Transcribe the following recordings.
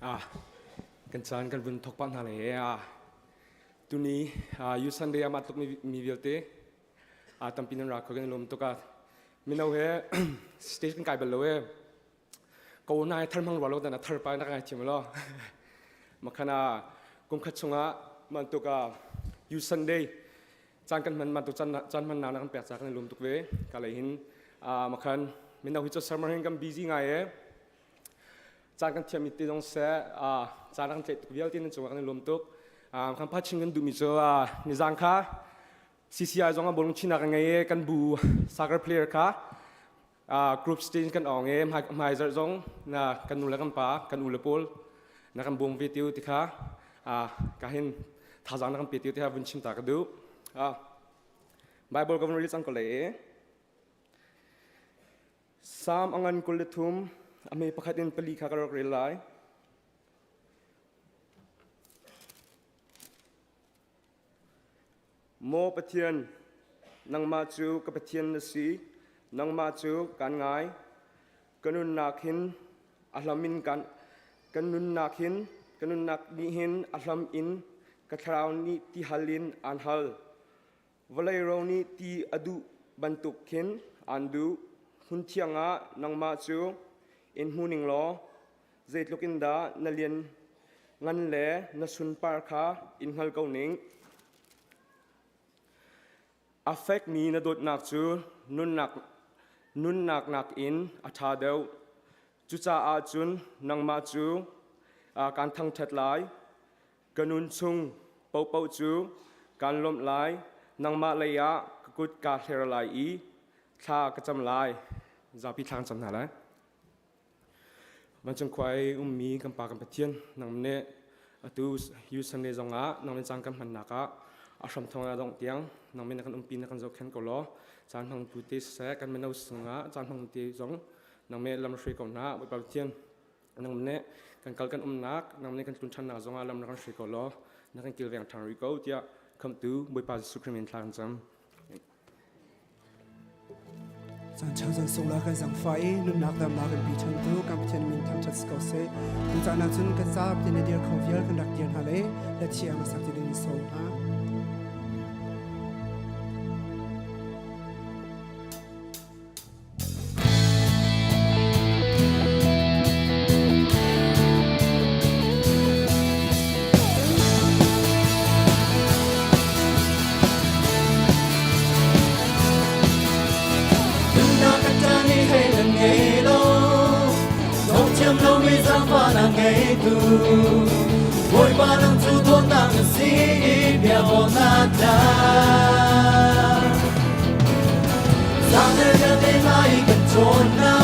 กันจานกันบุญทกปันหาเลยตุนี้ยูสันเดียมาตุกมีวิลเตตั้มปีนันรักเขากันลมตุกัดมินเอาสเตจกันไกลไปเลยกูนายทันมังรัวโลแต่น่ะทันไปนักไงชิมล้อมาขณะกุมขัดชงมันตุกยูสันเดียจานกันมันตุจานมันนานกันเปียกจากกันลมตุกเวก็เลยเห็นมาขันมินเอาหิจสมัยกันบิซี่ไงจานกันเทียมมิตรตรงเสจานกันเจ็ดวิลที่นั่นจังหวะกันลมตุกคำพัดชิงกันดูมิโซนิจังค่ะCCI จงบอลชินักไงกันบูสักเพลย์ค่ะกรุ๊ปสเตจกันออกเองหมายจงนะกันนูเลกันป้ากันอุลปูลนะกันบงวิทิวที่ค่ะก็เห็นท่าจางกันวิทิวที่ค่ะบุญชิมตากดูไบเบิลก็วันนี้จังก็เลยสามอังกันกุลทุมอเมริกาดินปลีค่ะก็รอกเรลัยโมปะเทียนนังมาจูกับปะเทียนนสีนังมาจูการง่ายกันนุนนักหินอัลลามินกันนุนนักหินกันนุนนักนิหินอัลลามอินกัทราวนีที่ฮัลลินอันฮัลวลัยราวนีที่อดุบันตุกหินอันดูหุ่นเทียงนังมาจูอินหูนิงล้อเจตลุกินดานเลียนงันเล่นสุนปาร์คาอินฮัลเกาหนิงaffect มีนดดนักจูนุนนักอินอัฐาเดวจุจ่าอาจุนนังมาจูการทั้งเท็ดลายกันนุนซุงเป่าจูการล้มลายนังมาเลยะกุดการเทรลายท่ากระจำลายจะพิทางจำหน่ายแล้วมันจงควายมีกันปากันเปทียนนังเนตูยูสันเดจงนังเป็นจังกันมันนักอาสมทองดองเตียงน้องเป็นนักปีนักจกแขนกล้อจานพังปุติเสกันเป็นเอาสงจานพังตีจงน้องเป็นลำช่วยก่อนนะไปปะเทียนน้องเป็นกันกัลกันนักน้องเป็นกันตุนชันนาจงลำนักช่วยก่อนล้อนักกิลเวียงทางริโก้เดียคำตูไปปะสุขมินทางจำจานชาวจันทร์ส่งลากันสังไฟนุ่นนักดำลากันปีชันตูกับเทียนมินทางชัดสกอเซ่ดูจานนักจุนกันซาบเทียนเดียร์เขาเวียร์กันดักเดียร์ฮาเล่และเชียร์มาสักทีนึงส่งÔi ba năm chú thôn nàng sĩ bia bò nát đá Giang nơi bia tên ai cần trốn na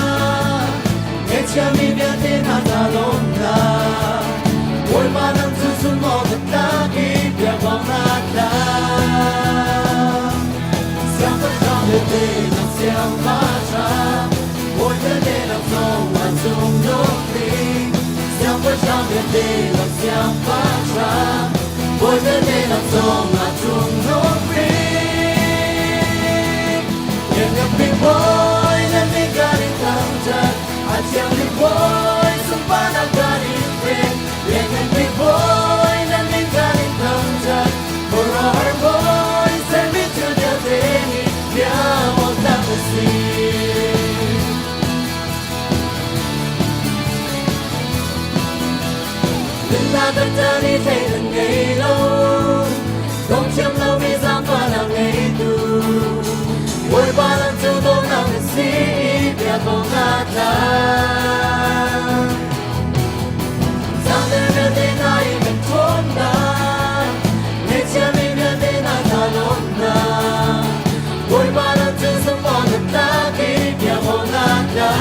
Nghe chia mi bia tên na ta lôn na Ôi ba năm chú xuân mò thật đá khi bia bò nát đá Giang phát trong đời tê nàng giang phá ra Ôi thế nên làm dâu mà dùng lúc đi Giang phát trong đời tê làm giang phá ra Ôi thế nên làm dâu mà dùng lúc đi Nhìn gặp mình bối nên mình ga đi thẳng chân À chàng đi bối xung phá đã ga đi về Nhìn gặp mình bối nên mình ga đi thẳng chân Bồi rõ hẳn bối sẽ biết chưa theo thế nhỉ Nhớ một ta có gì ta tất cả đi thấy từng ngày lâu không chiếm lâu vì giang và là ngày tu ôi ba lần chú tôi nào để sĩ việc không ngát ra giang đến bên tên ai mình trốn ta ngày chia mình bên tên ai ta lộn ta ôi ba lần chú sống còn được ta khi việc không ngát ra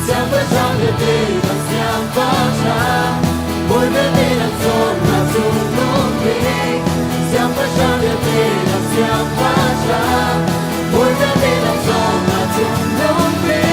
giang với giang để đi giang phá ra ôi bên đây làm gió mà dùng lúc đi giang phá ra bên đây làm giang phá ra ôi bên đây làm gió mà dùng lúc đi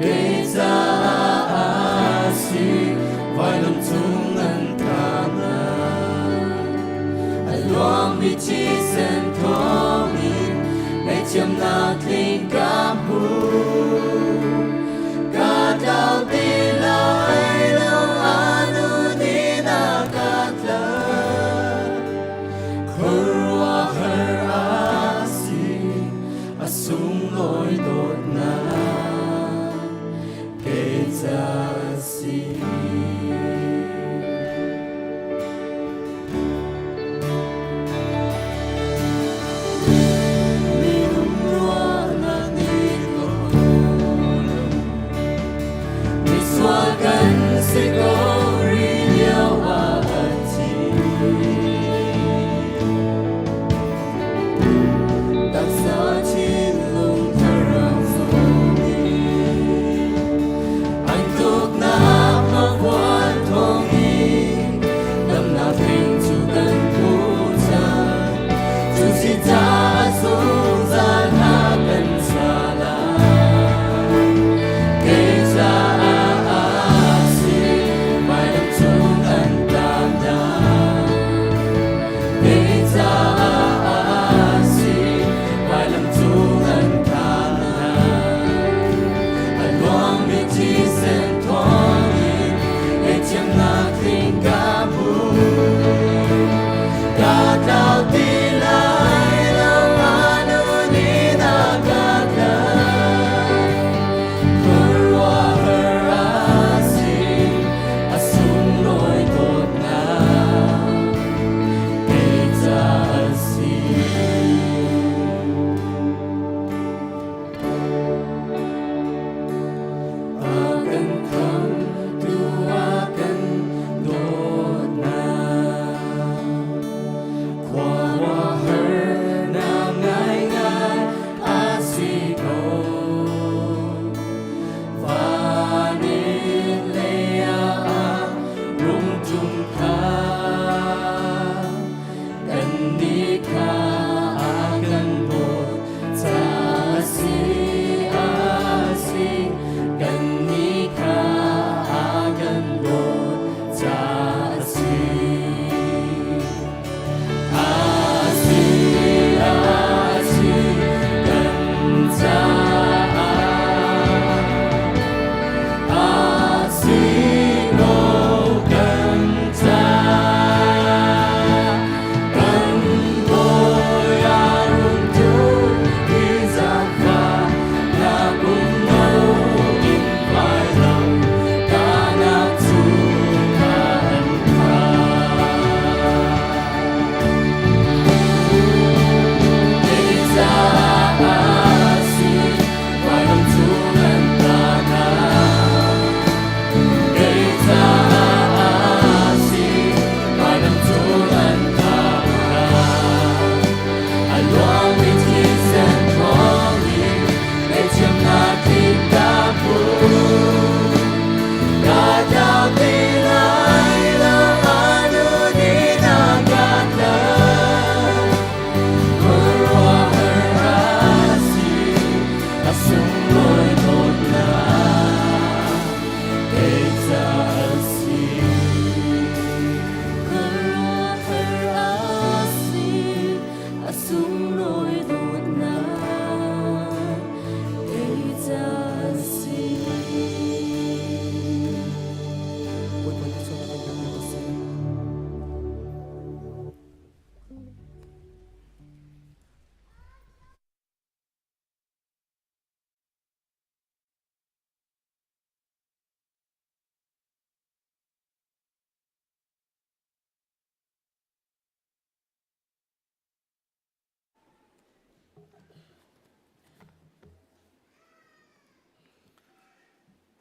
cây ra si vài năm chung ngân thang loang bị chi sen thong in ngày chiêm na thinh cảm hu cả đau tin lại lâu anu ni na cả lơ khurwa her asi asung loi dot na cây ra si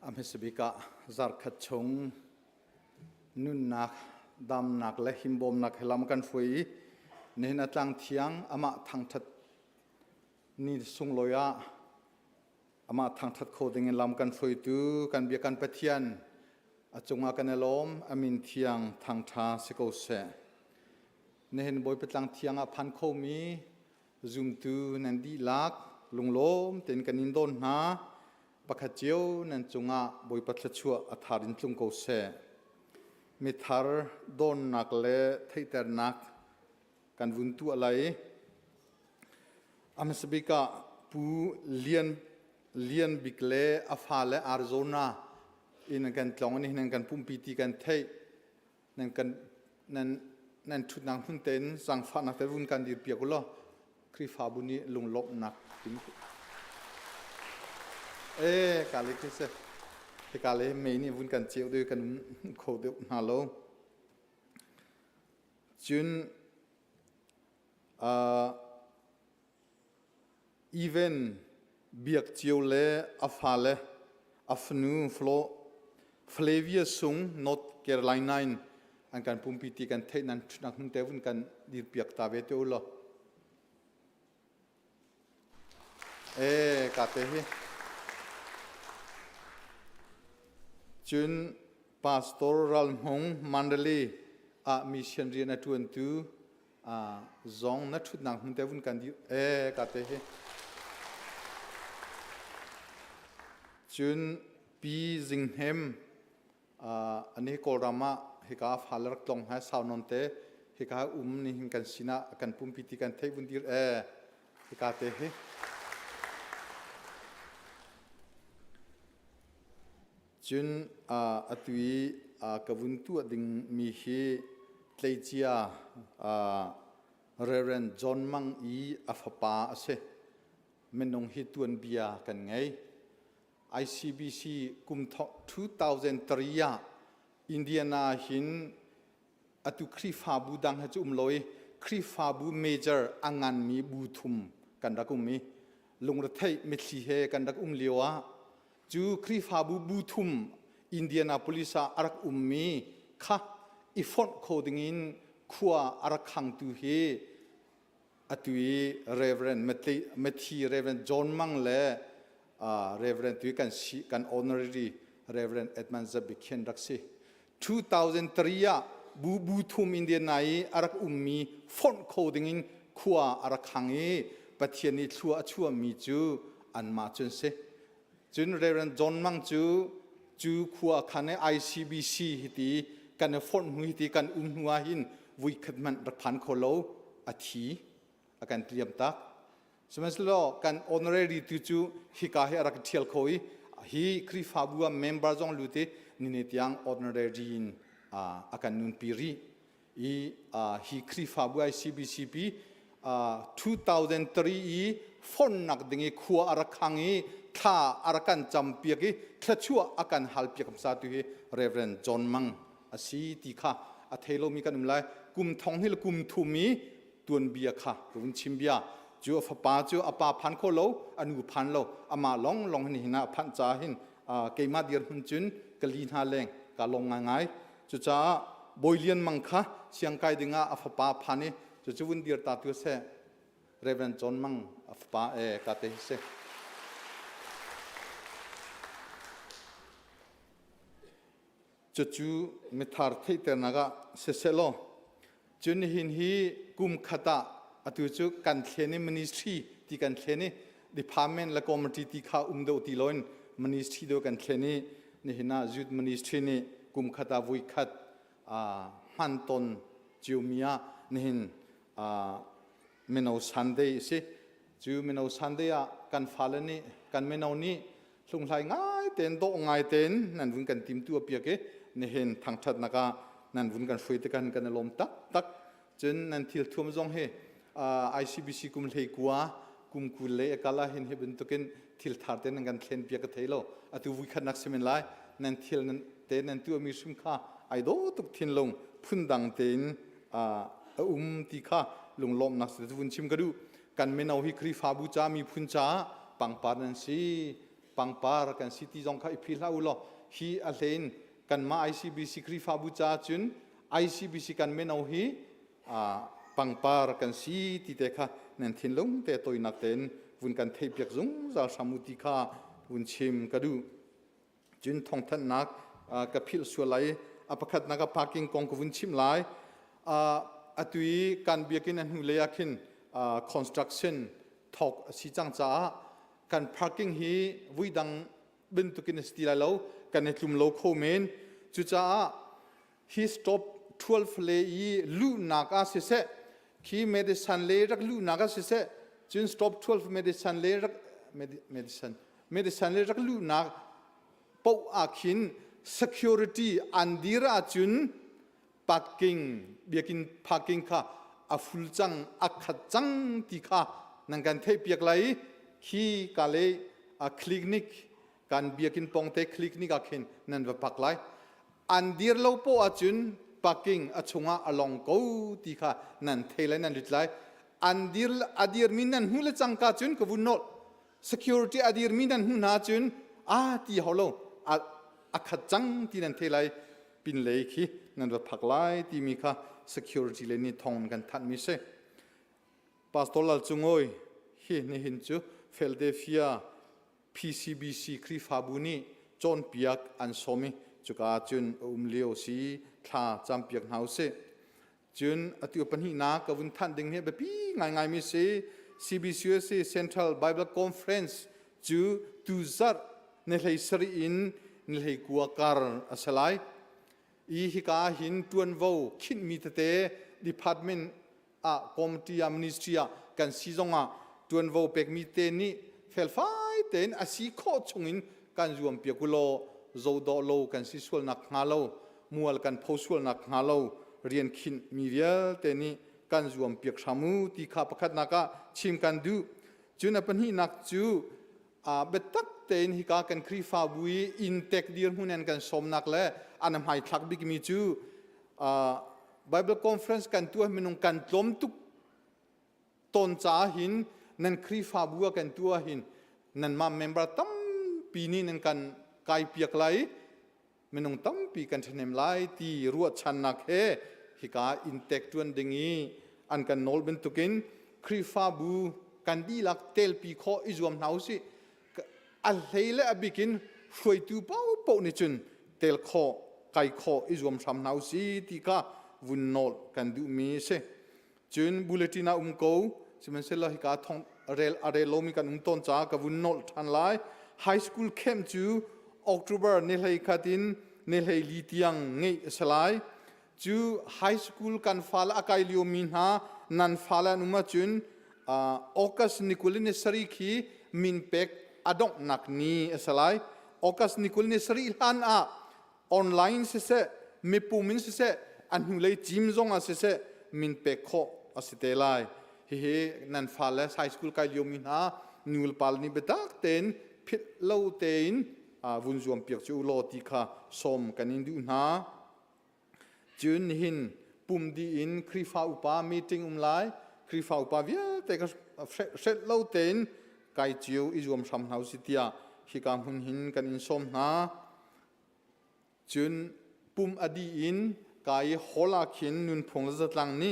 Amhisbika zarkhat chung nun nak dam nak le himbom nak helam kan fui nehna tlang thiang ama thangthat ni sungloya ama thangthat khoding in lam kan fui tu kan bia kan pathian achunga kan elom amin thiang thangtha Ceu Uk nehen boy petlang thiang a phan khomi zum tu nandi lak lunglom ten kan indon na ประคเจียวนั่นจงอาบอยปัตชัวอัฐารินตุงโกเซมิทาร์โดนนักเล่ไทเตอร์นักกันวุ่นตัวอะไรอเมสบิกาปูเลียนบิกเล่อาฟาเล่อาริโซนาอินกันตลองนี่นั่นกันปุ่มปีตีกันไทยนั่นกันนั่นชุดนางพุ่งเต้นสังฟ้านักแต่วุ่นกันดีเปียกุลคริฟาบุนีลงลบนักถึงกาลิคิเซกาลิเมนี่วุ่นกันเจียวด้วยกันโคเดบฮัลโหลจุนอีเวนเบียกเจียวเล่อาฟาเล่อาฟนูฟลเฟลเวียซุงนอตแคโรไลนาอันการปุ่มพิธีกันเทนั้นนักหุ่นเทวุ่นกันดีเปียกตาเวทอุลกาเตฮิจุนพาสตอรัลมงมันเดลีมิชชันเรียนตัวนั้นจงนัดชุดนักหุ่นเทวุ่นกันดีกาเตฮิจุนปีซิงเฮมอันนี้โกรามาเฮกาฟัลรักตองให้สาวนนเตเฮกานี่หินกันสินะกันปุ่มพิธีกันเทวุนดีเฮกาเตเฮจุนอตุยกวุนตัวดิ่งมีเฮเตจียเรเรนจอนมังอีอัฟปาเซเมนงฮิตวนเบียกันไงICBC กุม2003อินเดียนาหินอตุครีฟาบูดังฮัจุลอยครีฟาบูเมเจอร์อังงานมีบูทุมกันรักมีลงรถไทยเมลีเฮกันรักเลียวจูครีฟาบูทุมอินเดียนาโพลิสอารักมีค่ะอีฟอนโคดิงินขัวอารักขังตูเฮอตุยเรเวรนเมทีเรเวรนจอห์นมังเล่Reverend ตุยกัน honorary Reverend Edmund Zabikian รักสิ2003บูทุมอินเดียนายอารักมีฟอนโคดิงินขัวอารักขังเอปะเทียนิชัวมีจูอันมาจนเซจุน Reverend John มังจูขัวคันใน ICBC ฮิตีกันฟอนหุยตีกันหัวหินวิคัดมันรักพันโคโลอาทีอาการเตรียมตักสมัยนั้นกัน honorary ตุจูฮิกาเฮรักเทียลโคยฮิคริฟาบัว member จงลุตินิเนติยัง honorary อาการนุนปีรีฮิคริฟาบัว ICBCP 2003ฟอนนักดึงขัวอารักขังท่าอารักันจำเปียกทละชัวอาการฮัลเปียกคำสาตุเฮ Reverend John มังอาศีติค่ะอาเทโลมีกันนุ่มไลกุมทองฮิลกุมทุมีตัวนเบียค่ะกุมชิมเบียจูฟ้าป้าจูอาปาพันโคโลอนุพันโลอามาลองหินพันจ่าหินเกมาเดียร์หุ่นจุนกลีนฮาเลงกาลงง่ายจูจ้าบอยเลียนมังค่ะเสียงไกดึงอาฟ้าป้าพันนี่จูวุ่นเดียร์ตาตัวเสเรเวนจอนมังฟ้าป้ากาเตเสจูมิทาร์ที่เตนากาเสโลจุนหินฮีกุมขตาอตุจุกันเทนิมินิสทรีที่กันเทนิ department และ committee ที่ข้าเดติลอยน์มินิสทรีdoกันเทนินี่หินาจุดมินิสทรีนี่กุมขตาวุยขัดฮันตอนจิวมียนี่หินเมนูซันเดย์สิจูเมนูซันเดย์กันฟาเลนี่กันเมนูนี้ลงไหลง่ายเต็นโตง่ายเต็นนั่นวุ่นกันติมตัวเปียกนี่เห็นทางชัดนักนั่นวุ่นกันฟุยตะกันลมตักจนนั่นทิลทุ่มจงเฮICBC กุมเลยกัวกุมกุลเลยกาลาเห็นเห็นตุกินทิลทาร์เตนกันเขียนเปียกเทโลอตุวิคันนักเสมินไลนั่นทิลนั่นเตนนั่นตัวมีสุมค่าไอโดตุกทินลงพุ่นดังเตนตีค่าลงลมนักเสด็จวุ่นชิมกระดูกันเมนเอาฮิครีฟาบูจามีพุ่นจ้าปังปาร์นันซีปังปาร์กันซิตี้จงข้าอิพิลาอุลอฮีอัลเลนกันมา ICBC ครีฟาบูจาจุน ICBC กันเมนเอาฮีปังปาร์กันซีที่เตค่ะนั่นทิ้งลงแต่ตัวนักเต้นวุ่นกันเทียบจงจากสมุติค่ะวุ่นชิมกระดูจุนทองทันนักกับพิลส่วนไหลอภัดนักพาร์กิ้งกองกับวุ่นชิมไหลอตุยการเบียกินนั่นหุ่นเลียกินconstruction ทอกสีจังจ้าการพาร์กิ้งฮีวิดัง bin tu kin stila lo kan ne tlum lo kho men chu cha he stop 12 le yi lu na ka se se ki medicine le rak lu na ka se se chun stop 12 medicine le rak medicine le rak lu na pau akhin security andira chun parking biakin parking kha aful chang akhat chang ti kha nangan thei piak lai khi kale a clinic kan biakin pongte clinic akhin nan va pak lai andir lo po achun parking achunga along ko ti kha nan thei lai nan rit lai adir min nan hule chang ka chun ko vun not security adir min nan hu na chun ti holo akhat chang ti nan thei lai pin le khi nan va phak lai ti mi kha security le ni thong kan that mi se pastor lal chungoi hi ni hin chu Philadelphia PCBC kri fabuni chon piak an somi chuka chun umleo si tha cham piak hause chun atu pan hi na ka vun than ding he be pi ngai mi se CBCC Central Bible Conference chu tu zar ne lei sari in ne lei kuakar asalai i hika hin tuan vo khin mi te department committee ministry kan sizonga tuan vo pek mi te ni fel fai ten asi kho chungin kan zuam piakulo zo do lo kan si sul nak ngalo mual kan phosul nak ngalo rian khin mi rial te ni kan zuam piak samu ti kha pakhat naka chim kan du chuna pan hi nak chu betak ten hika kan kri fa bui in tek dir hunen kan som nak le anam hai thak big mi chu Bible conference kan tu minung kan tlom tuk ton cha hin nan kri fa bua kan tu hin nan ma member tam pi ni nan kan kai piak lai minung tam pi kan thnem lai ti ruat chan nak he hika in tek tuan dingi an kan nol ben tukin kri fa bu kan di lak tel pi kho izuam nausi al heile abikin hroi tu pau ni chun tel kho kai kho izuam sam nausi ti ka vun nol kan du mi se chun bulletina ko simen se la ka thong rel are lomi kan ton cha ka vun nol than lai high school camp chu October ne lei khatin ne lei li tiang ngei salai chu high school kan fala akai lio min ha nan fala numa chun August nikulin sari khi min pek adong nak ni salai August nikulin sari han online se me pumin se an hulei jim zong se min pek kho asite lai he nan fala high school kai lio min ha nul pal ni betak ten phit lo ten vun zuam piak chu lo ti kha som kanin du na chun hin pum di in krifa upa meeting lai krifa upa via te ka set lo ten kai chiu izum sam hau sitia hi kam hun hin kan in som na chun pum adi in kai hola khin nun phong zatlang ni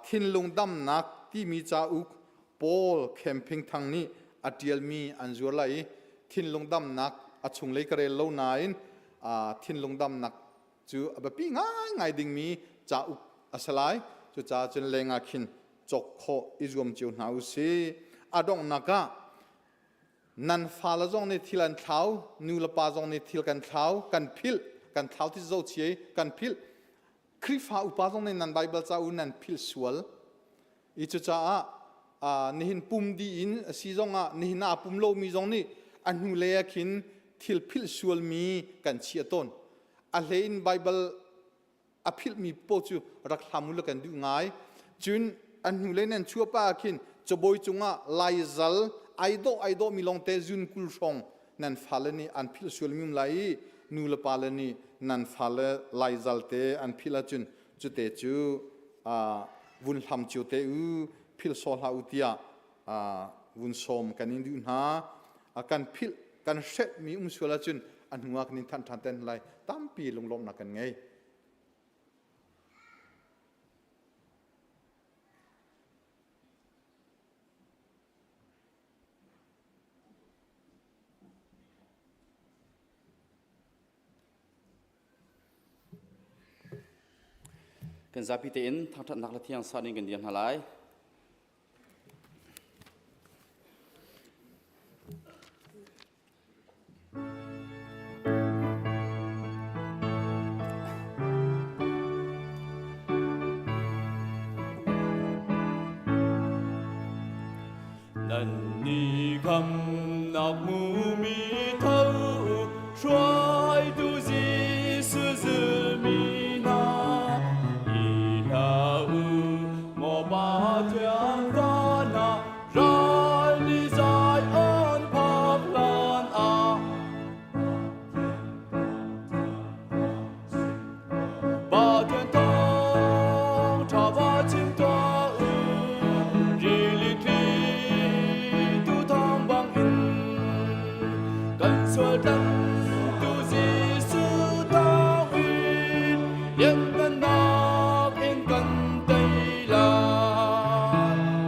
thin lung dam nak ti mi cha uk pol camping thang ni atial mi anjur lai thin lung dam nak achung lei kare lo nain thin lung dam nak chu abapi ngai ding mi cha uk asalai chu cha chen lenga khin chok kho izum chiu nau si adong naka nan fala zong ni thilan thau nu la pa zong ni thil kan thau kan thau ti zo chie kan phil krifa upa zong ni nan bible cha u nan phil sual I chu cha nihin pum di in si zonga nihina pum lo mi zong ni an hu le khin thil phil sual mi kan chia ton a lein bible a phil mi po chu rak hlamul kan du ngai chun an hu le nan chua pa khin choboi chunga laizal aido mi long te jun kul song nan falani an phil sual mi lai nu la palani nan fale laizal te an phila chun chu te chu vun hlam chu te u phil sol ha utia vun som kanin du na akan phil kan set mi suala chun an huak nin than ten lai tampi longlom na kan ngai kan zapi te in Thawngṭha nak la thiang sa ning kan dian halai lần ni khăm nọc mu mi thâu xoay tu di sư dư mi na i ha u mò ba thiang ra na ra đi dài ơn pháp lan a ba thiên thong cha ba chim toa u ri li thi tu thong bang in cần xuôi đất tu di sư ta uy liên ngân na in cần tây la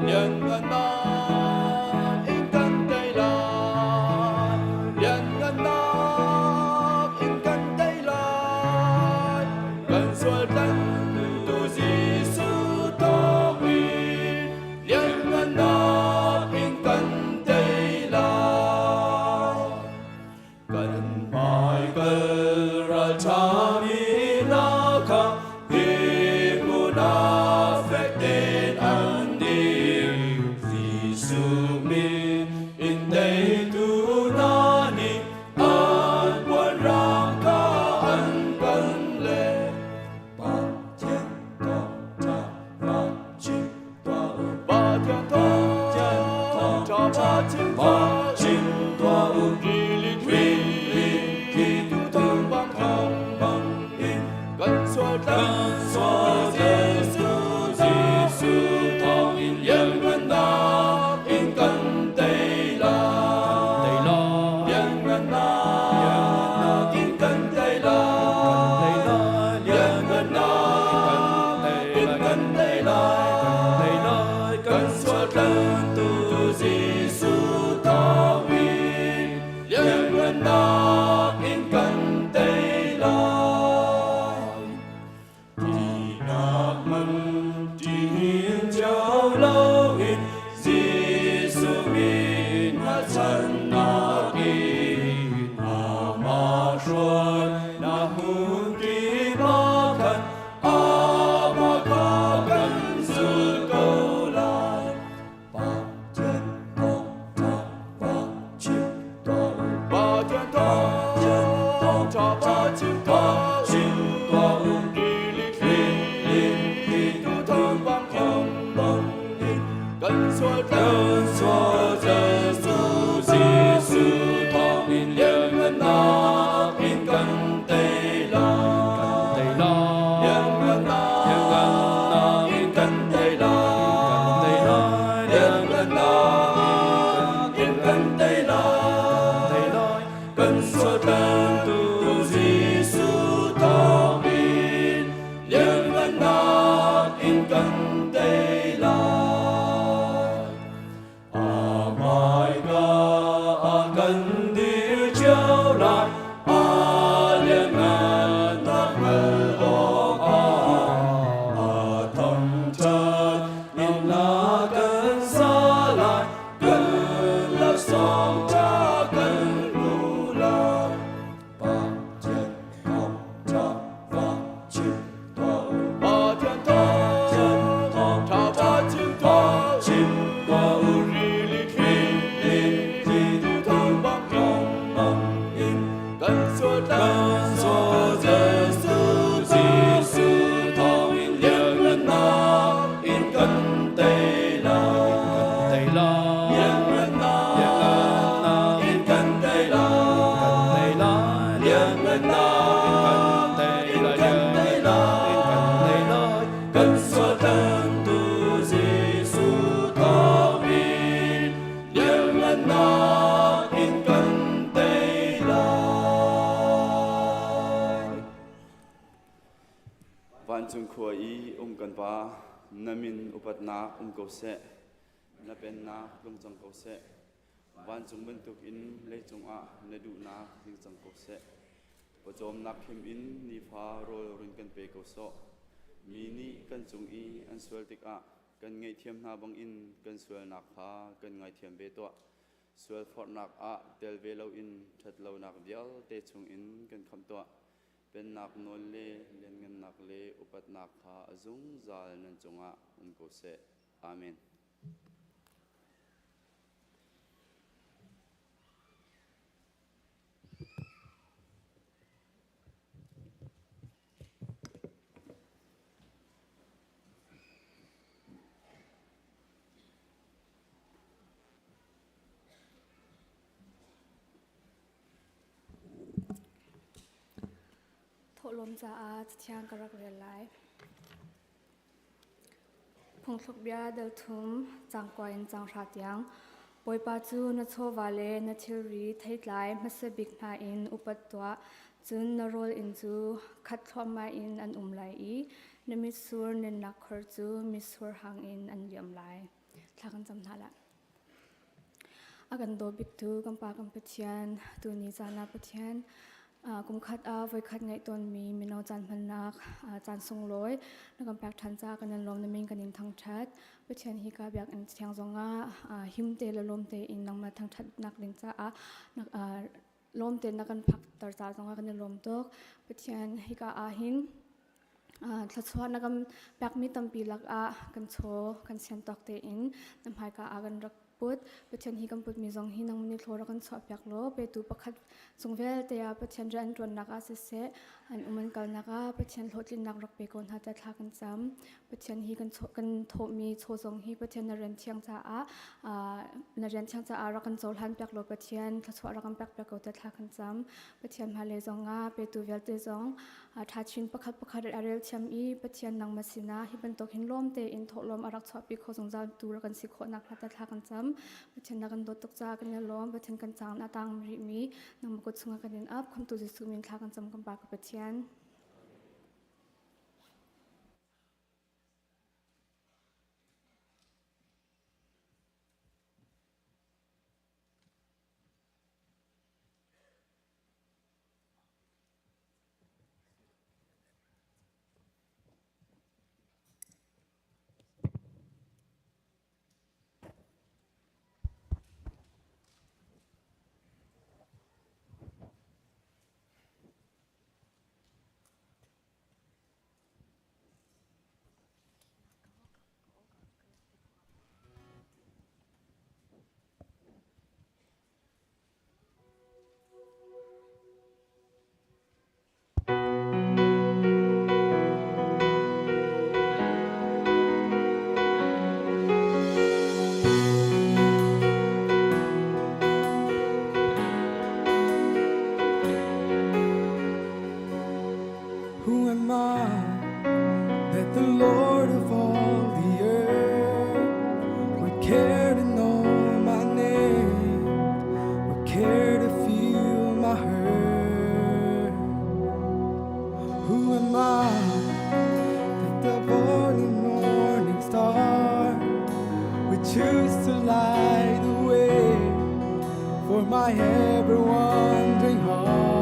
liên ngân na in cần tây la liên ngân na in cần tây la cần xuôi đất tu di sư ta uy liên ngân na in cần tây la cần mai cần ra cha mi na kha hi mu na phek tên an đi vì su mi in đây tu na ni an quan ram ka an cần lệ ba thiên thong cha ba chim toa u ba thiên thong cha ba chim toa u ri li thi tu thong bang in gần xóa Giêsu thong in liên ngân na in cần tây la liên ngân na in cần tây la liên ngân na in cần tây la cần xóa tu Giêsu thong in liên ngân na in cần tây la thì nạc mừng chỉ hiến cháu lâu in Giêsu min hát chân nạc in à ma xuân nạc hùng kỳ ba khăn à ma khá cần giữ câu lại ba thiên thong cha ba chim toa ba thiên thong cha ba chim toa ri li thi tu thong bang in cần xóa Giêsu thong in liên ngân na in cần tây la liên ngân na in cần tây la liên ngân na in cần tây la cần xóa tu Giêsu thong in liên ngân na in cần tây la à mai ca cần đi chiếu lại à liên ngân na mơ à thầm chân in là cần xa lại cần là song cha cần ngủ lại ba thiên thong cha ba chim toa ba thiên thong cha ba chim toa ri li thi tu thong bang in cần xóa Giêsu thong in liên ngân na in cần tây la liên ngân na in cần tây la liên ngân na in cần tây la cần xóa tu Giêsu thong in liên ngân na in cần tây la van chung khua i kan ba namin upat na ko se na pen na lung chang ko se van chung ben tuk in le chung a ne du na ding chang ko se po chom nak him in ni pha rol rin kan pe ko so mi ni kan chung i an swal tik a kan ngai thiam na bang in kan swal nak pha kan ngai thiam be to swal for nak a tel ve lo in that lo nak dial te chung in kan kham to pen nak non le len ngan nak le upat nak kha azung zal nan chunga ko se amen ลมจะอาจเที่ยงกระเรียนไลพงทุกเบียเดลทุมจังกวยจังรัดยังปอยปาจูนโชวาเลนทิลรีไทยไลมาเสบิกนาอินอุปตัวจุนนโรลอินจูคัดทอมาอินอันไลอีนมิสูร์นินนักขรจูมิสูร์หังอินอันเยี่ยมไลทากันจำนาละอากันโดบิกตูกัมปากัมปะเทียนตูนีจานาปะเทียนกุมขัดไว้ขัดไงตอนมีมินเอาจานพันนักจานทรงลอยนักกำแพงทันจ้ากันนันลมนมิงกันอินทั้งชัดปะเทียนฮิกาแบบอินเทียงจงหิมเตลลมเตอินนังมาทั้งชัดนักลิงจ้านักลมเตนักกันพักต่อจ้าจงกันนันลมตกปะเทียนฮิกาหินทัศวรรณกรรมแบกมีตัมปีลักกันโชกันเชียนตอกเตอินน้ำหายกากันรักปุดปะเทียนฮีกัมปุดมีจงฮีนังมันนิโครกันชอบแบกโลไปตูประคัดจงเวลเตียปะเทียนเรนตวนนักเสอันมันกันนักปะเทียนโลดินนักรักไปก่อนหาจะทากันซ้ำปะเทียนฮีกันโทมีโชจงฮีปะเทียนนเรนเชียงจ้านเรนเชียงจ้ารักกันโจลหันแบกโลปะเทียนทัศวรรณกรรมแบกก็จะทากันซ้ำปะเทียนมาเลจงไปตูเวลเตจงทัชินประคัดอาเรลเชียมอีปะเทียนนังมาสินะฮิบันตกหินลมเตอินโทลมอารักชอบปีโคจงจานตูรักกันสิโคนักรัตทากันซ้ำปะเทียนนักกันโดดตกจากันเนี่ยล้อมปะเทียนกันจางหน้าต่างมีนังมกุฎสุงกันดินอัพคนตัวจิสุมินทากันจำกันปากกับปะเทียนWho am I that the Lord of all the earth would care to know my name, would care to feel my hurt? Who am I that the early morning star would choose to light the way for my ever-wandering heart?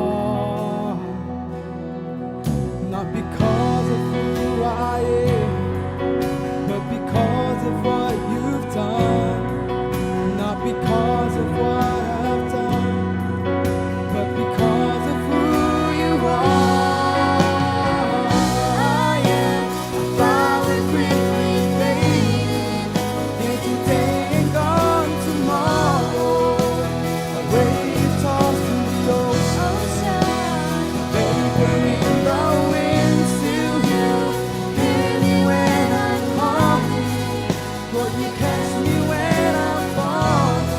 Not because of who I am, but because of what you've done. Not because of what I've done, but because of who you are. I am a flower quickly fading, here today and gone tomorrow. A wave tossed in the ocean, vapor in the wind. Still you hear me when I'm calling, but you catch me when I'm falling.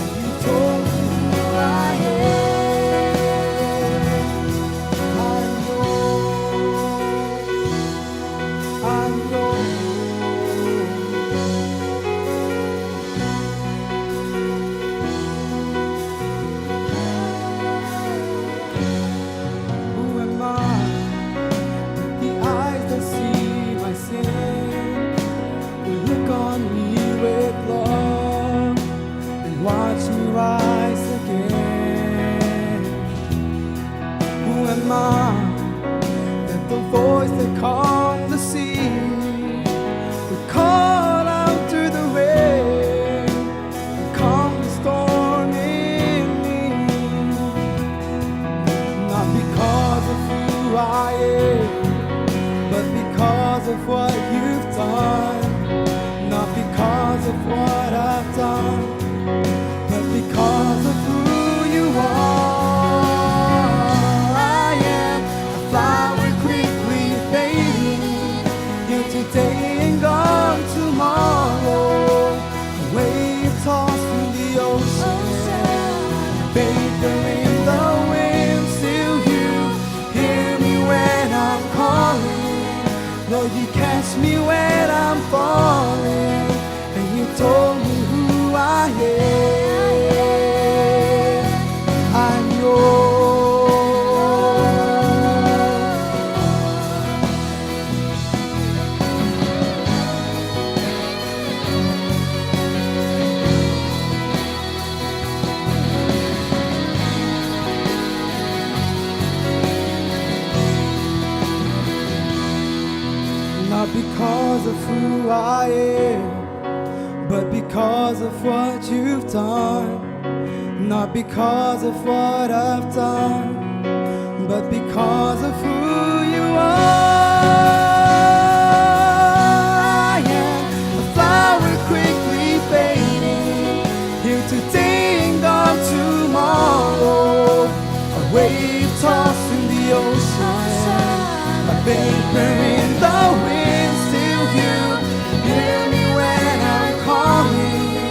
And you told me who I am. I know. Who am I? The eyes that see my sin will look on me with love and watch me rise again. Who am I that the voice that calmed the sea would call out through the rain and calm the storm in me? Not because of who I am, but because of what you've done. Not because of what I've done, but because of who you are. I am a flower quickly fading, here today and gone tomorrow. A wave tossed through the ocean, vapor in the wind. Still you hear me catch me when I'm falling, and you told me who I am. I'm yours. Not because of who I am, but because of what you've done. Not because of what I've done, but because of who you are. I am a flower quickly fading, here today and gone tomorrow, a wave tossed in the ocean, a vapor in the wind. Still you hear me when I'm calling,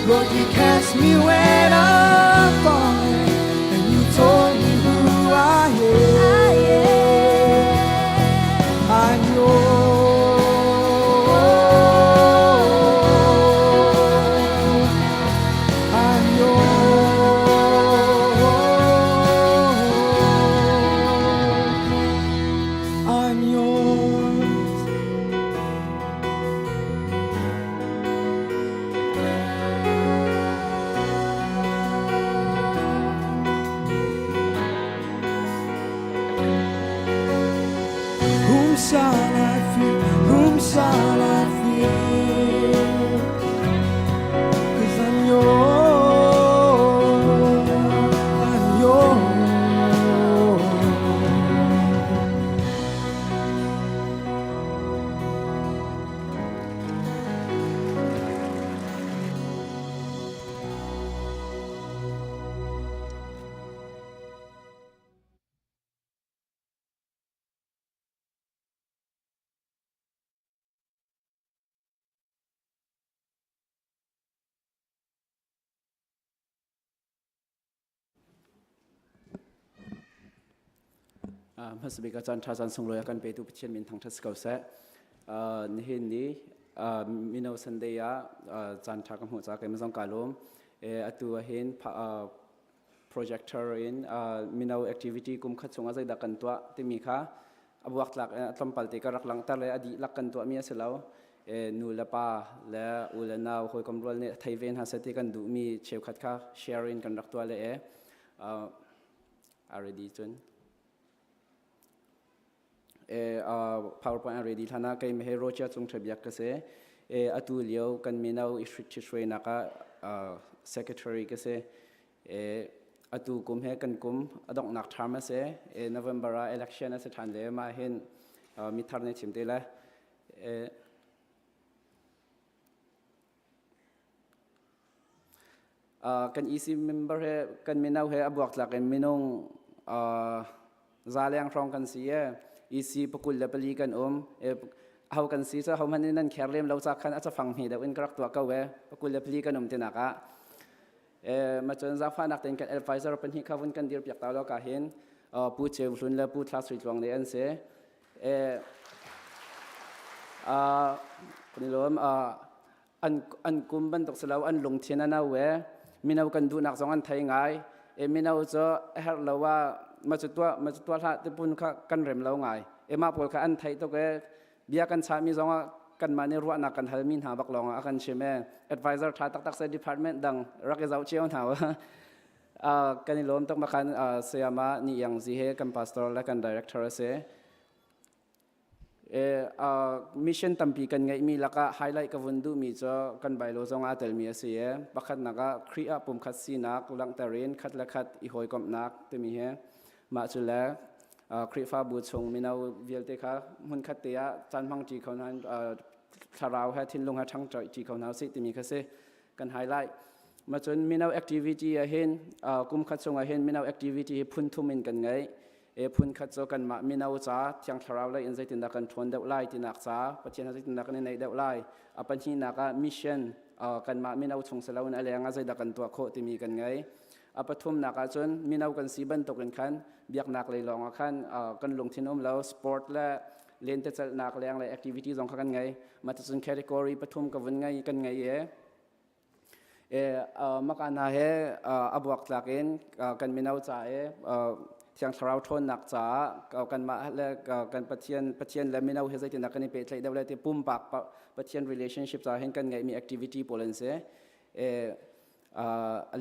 Lord, you catch me when I'm falling, and you told me who I am. I'm yours. I'm yours. I'm yours. Whom shall I fear? Whom shall I fear? 'Cause I'm yours. I'm yours. Mas biga chan tha chan sung loya kan pe tu pichen min Ṭha Ceu Uk ni hin ni minau Sunday ya chan tha kam hu cha kai mazong kalom atu hin projector in minau activity kum khat chunga zai da kan twa ti mi kha abuak lak atlampal te ka Tlangtaar le adi lak kan twa mi aselo nu la pa le ulana hoi kam rol ne thaiven ha sati kan du mi cheu khat kha sharing kan rak twa le already chun PowerPoint ready thana kai me hero cha chung thebyak ka se atu liao kan minau ishwe na ka secretary ka se atu kum he kan kum adok nak tharma se November election se than le ma hin mi thar ne chimte la kan EC member he kan minau he abuak la kan minong zaliang rong kan si EC pakul la pali kan how kan si sa how manin nan kherlem lo cha khan acha phang hi da in krak twa ka we pakul la pali kan tinaka ma chon za fa nak ten kan advisor pan hi khavun kan dir pyak ta lo ka hin pu cheu hlun la pu thla sri tlong le an se kunilom an kumban tok selaw an long thina na we minau kan du nak zong an thai ngai minau cho her lawa ma chutwa tha te pun kha kan rem lo ngai ma pol kha an thai to ke bia kan cha mi zonga kan mani ruwa na kan halmin ha bak longa akan chime advisor tha tak tak se department dang rak zau chiao thaw kanilom tok makan seyama ni yang ji he kan pastor la kan director se mission tampi kan ngai mi laka highlight ka vundu mi cho kan bailo zonga tel mi ase pakhat naga khria pum khat si nak Tlangtaarin khat la khat I hoi kom nak te mi he ma chula khri fa bu chung minau vialte kha mun khat te ya chan phang chi khon han tharau ha thin lung ha thang choi chi khon hau si te mi kha se kan highlight ma chun minau activity a hen kum khat chung a hen minau activity phun thumin kan ngai phun khat cho kan ma minau cha thiang tharau lai in zai tin da kan thon deuh lai tinak cha pathian ha zai tin da kan nei deuh lai apan hi na ka mission kan ma minau chung salawun alenga zai da kan tua kho ti mi kan ngai apathum na ka chun minau kan si ban to kan khan biak nak lei long khan kan lung thin lo sport la เล่นแต่จะนักแรงเลย activity สองกันไงมาจะส่วน category ปฐมกับวันไงกันไงมาการนาอบวกจากเองกันมีน่าจ่ายที่ยังเราทนหนักจ่ากันมาและกันปะเทียนและมีน่าเหตุที่นักกันนี่เป็นเลยเดี๋ยวเลยที่ปุ่มปากปะเทียน relationship จ่าเห็นกันไงมี activity พลันเสอ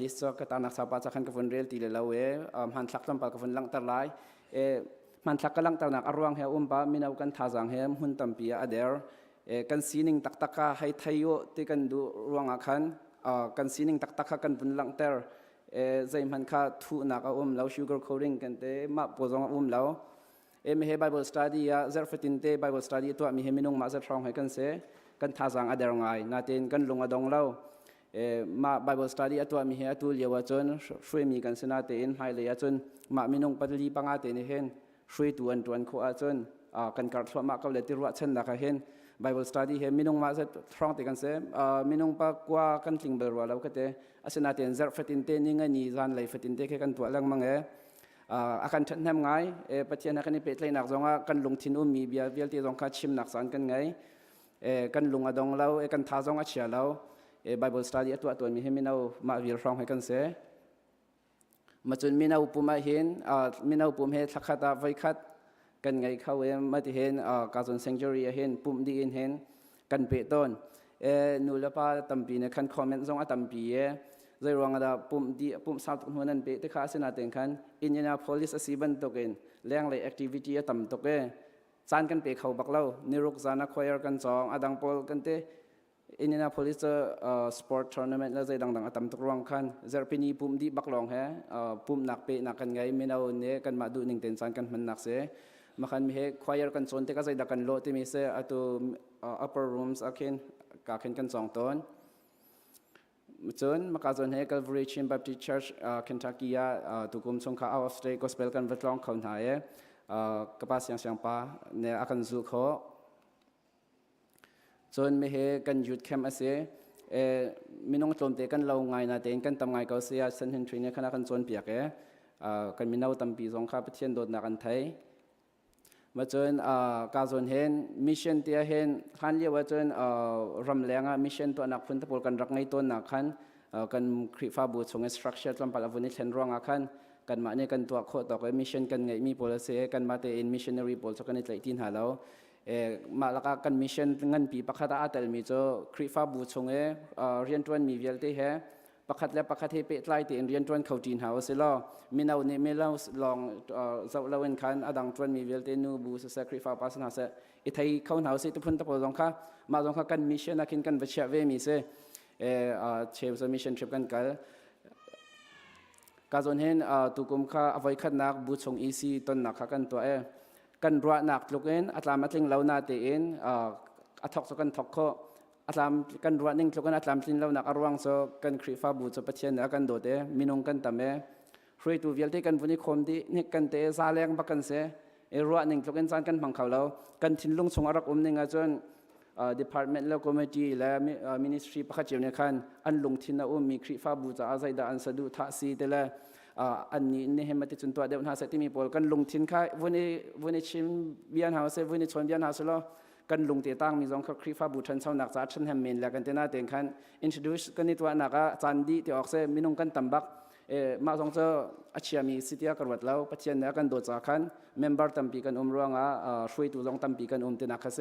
ลิสก็ตามนักสาวจากขันกับวันเรียลตีเลยเราหันทักลำปากกับวันลังตะไลมันทักกันลังตะนักอารวงเหมปะมีน่ากันท่าจังเหมหุ่นตั้มปีอเดอร์กันซีนิงตักให้ไทยโยที่กันดูรวงอาคันกันซีนิงตักกันบุญลังเตอร์ใจมันข้าทุนักเรา sugar coating กันเตมาปวดงเรามีให้ Bible study เซอร์ฟตินเต Bible study ตัวมีให้มินุงมาจะทรองให้กันเสกันท่าจังอเดอร์ไงนาเตนกันลงอดงเรามา Bible study ตัวมีให้ตัวเลี้ยวจนช่วยมีกันเสนาเตนให้เลยจนมามินุงปัตลีปังอาเตนเห็นช่วยตัวอันโคอาจนกันการทว่ามากับเลติรัวเช่นนักเห็นBible study เห็นมินุงมาจะทรองติกันเสมินุงปากว่ากันทิ้งเบอร์ว่าเราก็เตะอาศัยนาเตนเซอร์ฟตินเตนี่ไงนี่จานเลยฟตินเตแค่กันตัวเรื่องมังอาการทันทำไงปัจจัยนักนี่เป็นเลยนักจงกันลงทิ้งมีเบียที่จงคัดชิมนักสารกันไงกันลงอดงเรากันท้าจงอาเชียเราBible study ตัวมีให้มินามาวิลทรองให้กันเสมาจนมินาปุ่มเห็นมินาปุ่มเห็นทักขัดไว้ขัดกันไงเขามาที่เห็นการส่วน sanctuary เห็นปุ่มดีเห็นกันเปิดต้นนูเลป้าตั้มปีเนี่ยคันคอมเมนต์ส่งตั้มปีใจรวงadaปุ่มสาวตุนหัวนั้นเปิดที่ข้าศึกนาเต็งคันอินเดียโพลิสสีบันตกเองเลี้ยงเลย activity ตั้มตกจานกันเปิดเขาบักเล่านิรุกจานักคอยกันสองดังโพลกันเตอินเดียโพลิสsport tournament แล้วใจดังตั้มตกรวงคันเจอปีนี้ปุ่มดีบักลองปุ่มหนักเปิดหนักกันไงไม่เอาเนี่ยกันมาดูหนึ่งเต็นจานกันมันหนักเสียมาคันมีให้ควายกันส่วนที่ก็จะดักกันโลที่มีเสอตัว upper rooms อาคินกาคินกัน2ต้นจนมาการส่วนให้ Calvary Chim Baptist Church Kentucky ตุกุมสงขา out of state gospel กันวัดลองเขาหายกระป๋าเสียงป้าเนี่ยอาการสุขจนมีให้กันหยุดแคมป์เสมีน้องโจมตีกันเราไงนะเต็งกันทำไงก็เสียเส้นเห็นทรีเนี่ยขณะกันส่วนเปียกกันมีน้องตั้มปีสงขาเทียนโดดนักกันไทยมาจนการส่วนเห็นมิชชั่นที่เห็นขันเรียกว่าจนรำแรงมิชชั่นตัวนักพุ่งตะโพลกันรักในตัวนักขันกันคริฟ้าบูชงสตรัคเจอร์ลำปาลาวุนิเชนร้องขันกันมาเนี่ยกันตัวโคตรต่อกันมิชชั่นกันไงมีโพลิเซกันมาเตอินมิชชันนารีโพลสกันในใจทินหาเรามาแล้วกันมิชชั่นเงินปีปักขัดอาเตลมีโจคริฟ้าบูชงเรียนตัวมีเวลที่ปักขัดและปักขัดที่เปิดไล่ที่เรียนตัวเขาทินหาว่าสิล้อมีเอาเนี่ยไม่เล่าลองเจ้าเล่าเองคันอดังตัวมีเวลที่นูบูสเซคริฟ้าปัสนาเสอิทัยเขาหนาวสิทุพนตะโพลงค่ะมาลงค่ะกันมิชชั่นนักกันวิชาเวมีเสเชฟจะมิชชั่นทริปกันกันการส่วนเห็นตุกุมค่ะเอาไว้ขัดนักบูชงอีซีต้นนักกันตัวกันรัวนักลูกเอ็นอัตลามัดลิงเหล่านาเตเอ็นอัทอกสกันทอกโคอัตลามกันรัวนิ่งลูกเอ็นอัตลามลิงเหล่านักอรวังโซกันคริฟ้าบูชปะเชียนกันโดดมินงกันตั้มช่วยตัวเวลที่กันวันนี้คมดีนี่กันเตะซาแรงบักกันเสรัวนิ่งลูกเอ็นจานกันพังเขาเรากันทิ้งลงส่งอารักนิ่งจนdepartment และ committee และ ministry ประคับเจียวเนี่ยคันอันลงทิ้งนะมีคริฟ้าบูชาใจดาอันสะดุท่าสีแต่ละอันนี้เนี่ยมาติดจนตัวเดียวน่าเสร็จที่มีโพลกันลงทิ้งค่ะวันนี้ชิมเบียนหาเสวันนี้ชนเบียนหาสโลกันลงเตะตั้งมีสองคริฟ้าบูชาชาวนักจัดชันแฮมเมนแล้วกันเตน่าเต็งคัน introduce กันในตัวนักจันดีที่ออกเสมินงกันตั้มบักมาสองเจ้าอาชีพมีสิทธิกรวัดเราปัจจัยเนี่ยกันโดดจากคัน member ตั้มปีกันร่วงช่วยตัวลงตั้มปีกันเตน่าค่ะเส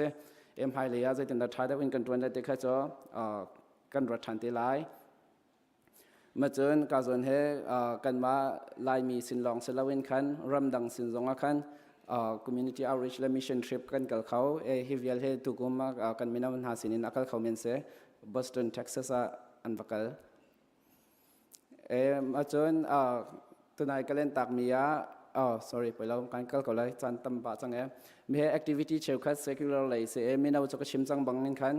ไฮเลยอาจจะเป็นรัฐได้เป็นกันตัวนั้นเด็กเขาจะกันรัฐทันทีไลมาจนการส่วนเหกันมาลายมีสินลองเสลาวินคันรำดังสินจงคัน community outreach และ mission trip กันกับเขาฮิวิลเฮตุกุมกันมีน้ำมันหาสินินอักเขาเมนเซ Boston Texas อันบักลมาจนตัวนายก็เล่นตักมีsorry ไปแล้วการก็เลยจันตั้มปะจังมี activity เชื่อคัด secular เลยเสมีน่าจะก็ชิมจังบังนินคัน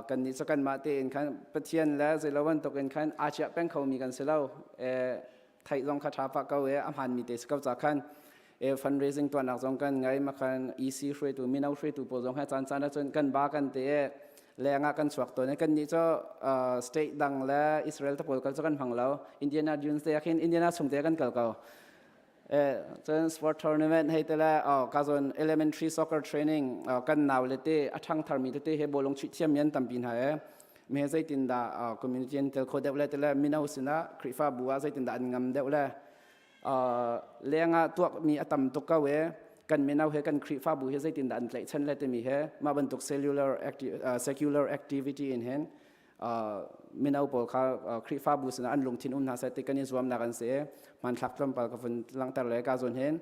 กันนี้จะกันมาเตนคันปะเทียนแล้วเสละวันตกกันคันอาจจะเป็นเขามีกันเสลาไทยลองคาถาปะเกาอาหารมีเตสกับจากคันfundraising ตัวนักจงกันไงมาคัน easy ช่วยตัวมีน่าช่วยตัวโปรจงให้จันจันจนกันบ้ากันเตะแรงกันสวกตัวนี้กันนี้จะstate ดังและอิสราเอลตะโกนกันจะกันพังแล้วอินเดียนาจูนเตะคินอินเดียนาส่งเตะกันเก่า จน sport tournament ให้แต่ละการส่วน elementary soccer training กันหนาวเลยเต้ทั้งทาร์มีเต้ให้บอลลงชิดเชี่ยมยันตั้มปีนหายเมื่อใจตินดาcommunity เตลโคเดวเลยแต่ละมินาวสินะคริฟ้าบัวใจตินดาอันงามเดวเลยเลี้ยงตัวมีอัตมตุกเวกันมินาวเฮกันคริฟ้าบัวให้ใจตินดาอันไหลชันเลยแต่มีเฮมาบรรทุก secular activity in handมินาวบอกเขาคริฟ้าบุษณะอันลงทินนาเสติกันนิสวมนักันเสียมันทักลำปากกับลังตาเลยกาจนเห็น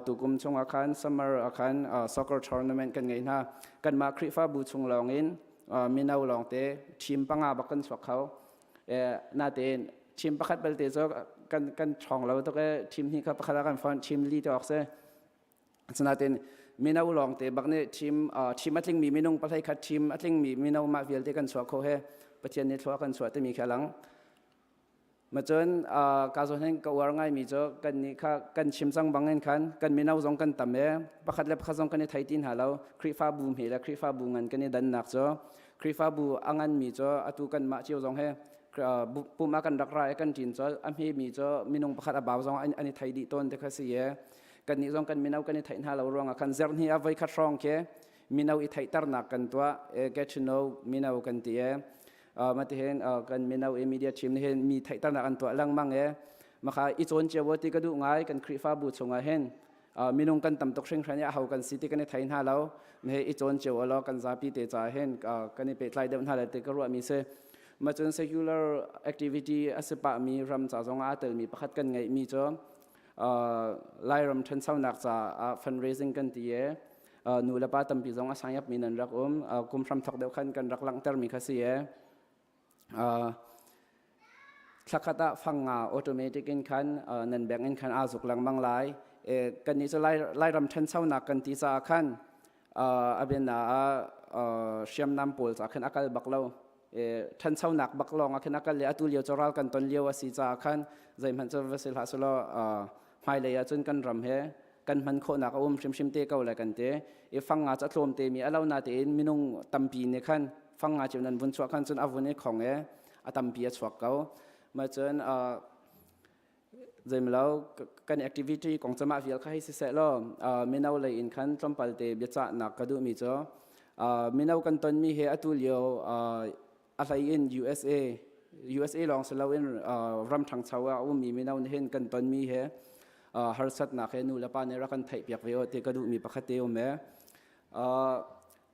ตุกุมชงอาคาร summer อาคาร soccer tournament กันไงนะกันมาคริฟ้าบุชงลองอินมินาวลองเตะทีมปังอาบักกันสวกเขาน่าเตะทีมประคัดเบลเตะกันช่องเราตัวก็ทีมนี้เขาประคัดกันฟันทีมลีดออกเสียสนาเตะมินาวลองเตะบักเนี่ยทีมอัตลิงมีมินุงประเทศขัดทีมอัตลิงมีมินาวมาเวลเตะกันสวกเขาเฮประเทศนี้ทัวกันสวดแต่มีแค่หลังมาจนการส่วนให้กวางง่ายมีเจอกันนี่ค่ะกันชิมซังบางเงินขันกันมีน่าวจงกันต่ำเอ๋ประคัดเล็บข้าจงกันนี่ไทยตินหาเราคริฟ้าบูมเฮละคริฟ้าบูงันกันนี่ดันหนักเจอคริฟ้าบูอังันมีเจออตุกันมาเจียวจงเฮปุ่มอากันรักรายกันจินเจออันเฮมีเจอมีนุ่งประคัดบ่าวจงอันนี้ไทยดีต้นเด็กข้าเสียกันนี่จงกันมีน่าวกันนี่ไทยหาเรารวงกันเจอนี่เอาไว้คัดรองแค่มีน่าวอีไทยตระหนักกันตัวget to know มีน่าวกันตีมาที่เห็นกันมีนามีเดียชิมนี่เห็นมีไทยตั้งอันตัวลังมังมาค่ะอีโจนเจ้าวัดที่ก็ดูง่ายกันคริฟ้าบูชงเห็นมีนุ่งกันต่ำตกเชิงขันยาเขากันสิที่กันในไทยน่าเราไม่ให้อีโจนเจ้าเรากันซาปีเตจ่าเห็นกันในเป็ดไล่เดิมท่าเลยแต่ก็รู้มีเสมาจน secular activity อาศัยปะมีรำจ่าจงอาเตอร์มีประคัดกันไงมีจ้ไล่รำทันเศร้าหนักจ่า fundraising กันที่นูเลป้าตั้มปีจงอาสังยับมีนันรักกุมรำถกเดียวขันกันรักลังเตอร์มีข้าเสียสักขะตาฟังงาออโตเมติกอินคันนันแบ่งอินคันอาสุกลังบางหลายกันนี้จะไล่รำทันเศร้าหนักกันที่จะขันอาเบน่าเชียมน้ำปูจะขันอากาศบักเล่าทันเศร้าหนักบักลองขันอากาศเลี้ยตุเลี้ยวจะรัลกันตอนเลี้ยวสิจะขันใจมันจะเวสิลหาสโลไม่เลยจนกันรำเฮกันมันโคนักชิมเตะเก่าอะไรกันเตะฟังงาจะโทมเตมีอะไรน่าเตมินุงตั้มปีเนี่ยขันฟังงาจิวนั้นบุญสวกันจนอาวุธนี้ของอาตมปีสวกเขามาจนเจมแล้วกันแอคทิวิตี้ของสมาฟิลเขาให้เสร็จแล้วมีนาเลยอินคันจอมปัลเตเบียจ่านักกระดูมีจ้ามีนากันตอนมีเฮอตุเลียวอะไรอิน USA ลองสลาวินรำทางชาวมีนาเห็นกันตอนมีเฮฮาร์สัตนักเฮนูและปานในรักกันไทยเปียกเวอเตกระดูมีประคเตอเม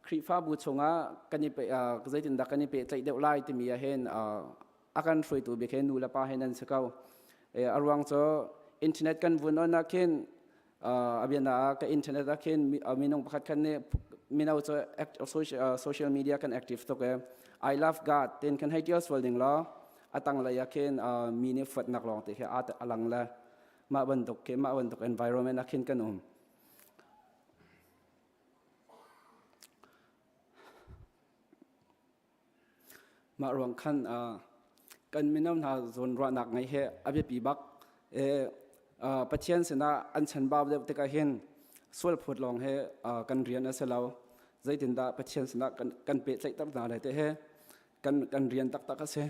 คริฟ้าบูชงกันนี่เปก็จะติดดักกันนี่เปใจเดียวไล่ที่มีเห็นอาการช่วยตัวเบคนูและป้าเห็นนั่นสักเอาอารวงโซอินเทอร์เน็ตกันวุ่นนักเห็นอาบีนากับอินเทอร์เน็ตนักเห็นมีน้องประคัดกันเนี่ยมีน้องโซเชียลมีเดียกันแอคทีฟตัวเอง I love God เต็นกันให้เที่ยวสวดดิ่งล้ออาตังเลยเห็นมีเนี่ยฝัดนักลองที่อาตอลังละมาบรรทุกenvironment นักเห็นกันนุ่มมารวมขั้นกันมีน้ำหนาโซนรัวหนักไงเฮอภิปีบักปัจเจียนสินะอันฉันบาปเด็กตะกันเห็นส่วนพูดลองเฮกันเรียนนั่นเสียแล้วใจตินดาปัจเจียนสินะกันเปิดใจตั้งนานเลยแต่เฮกันเรียนตักก็เสีย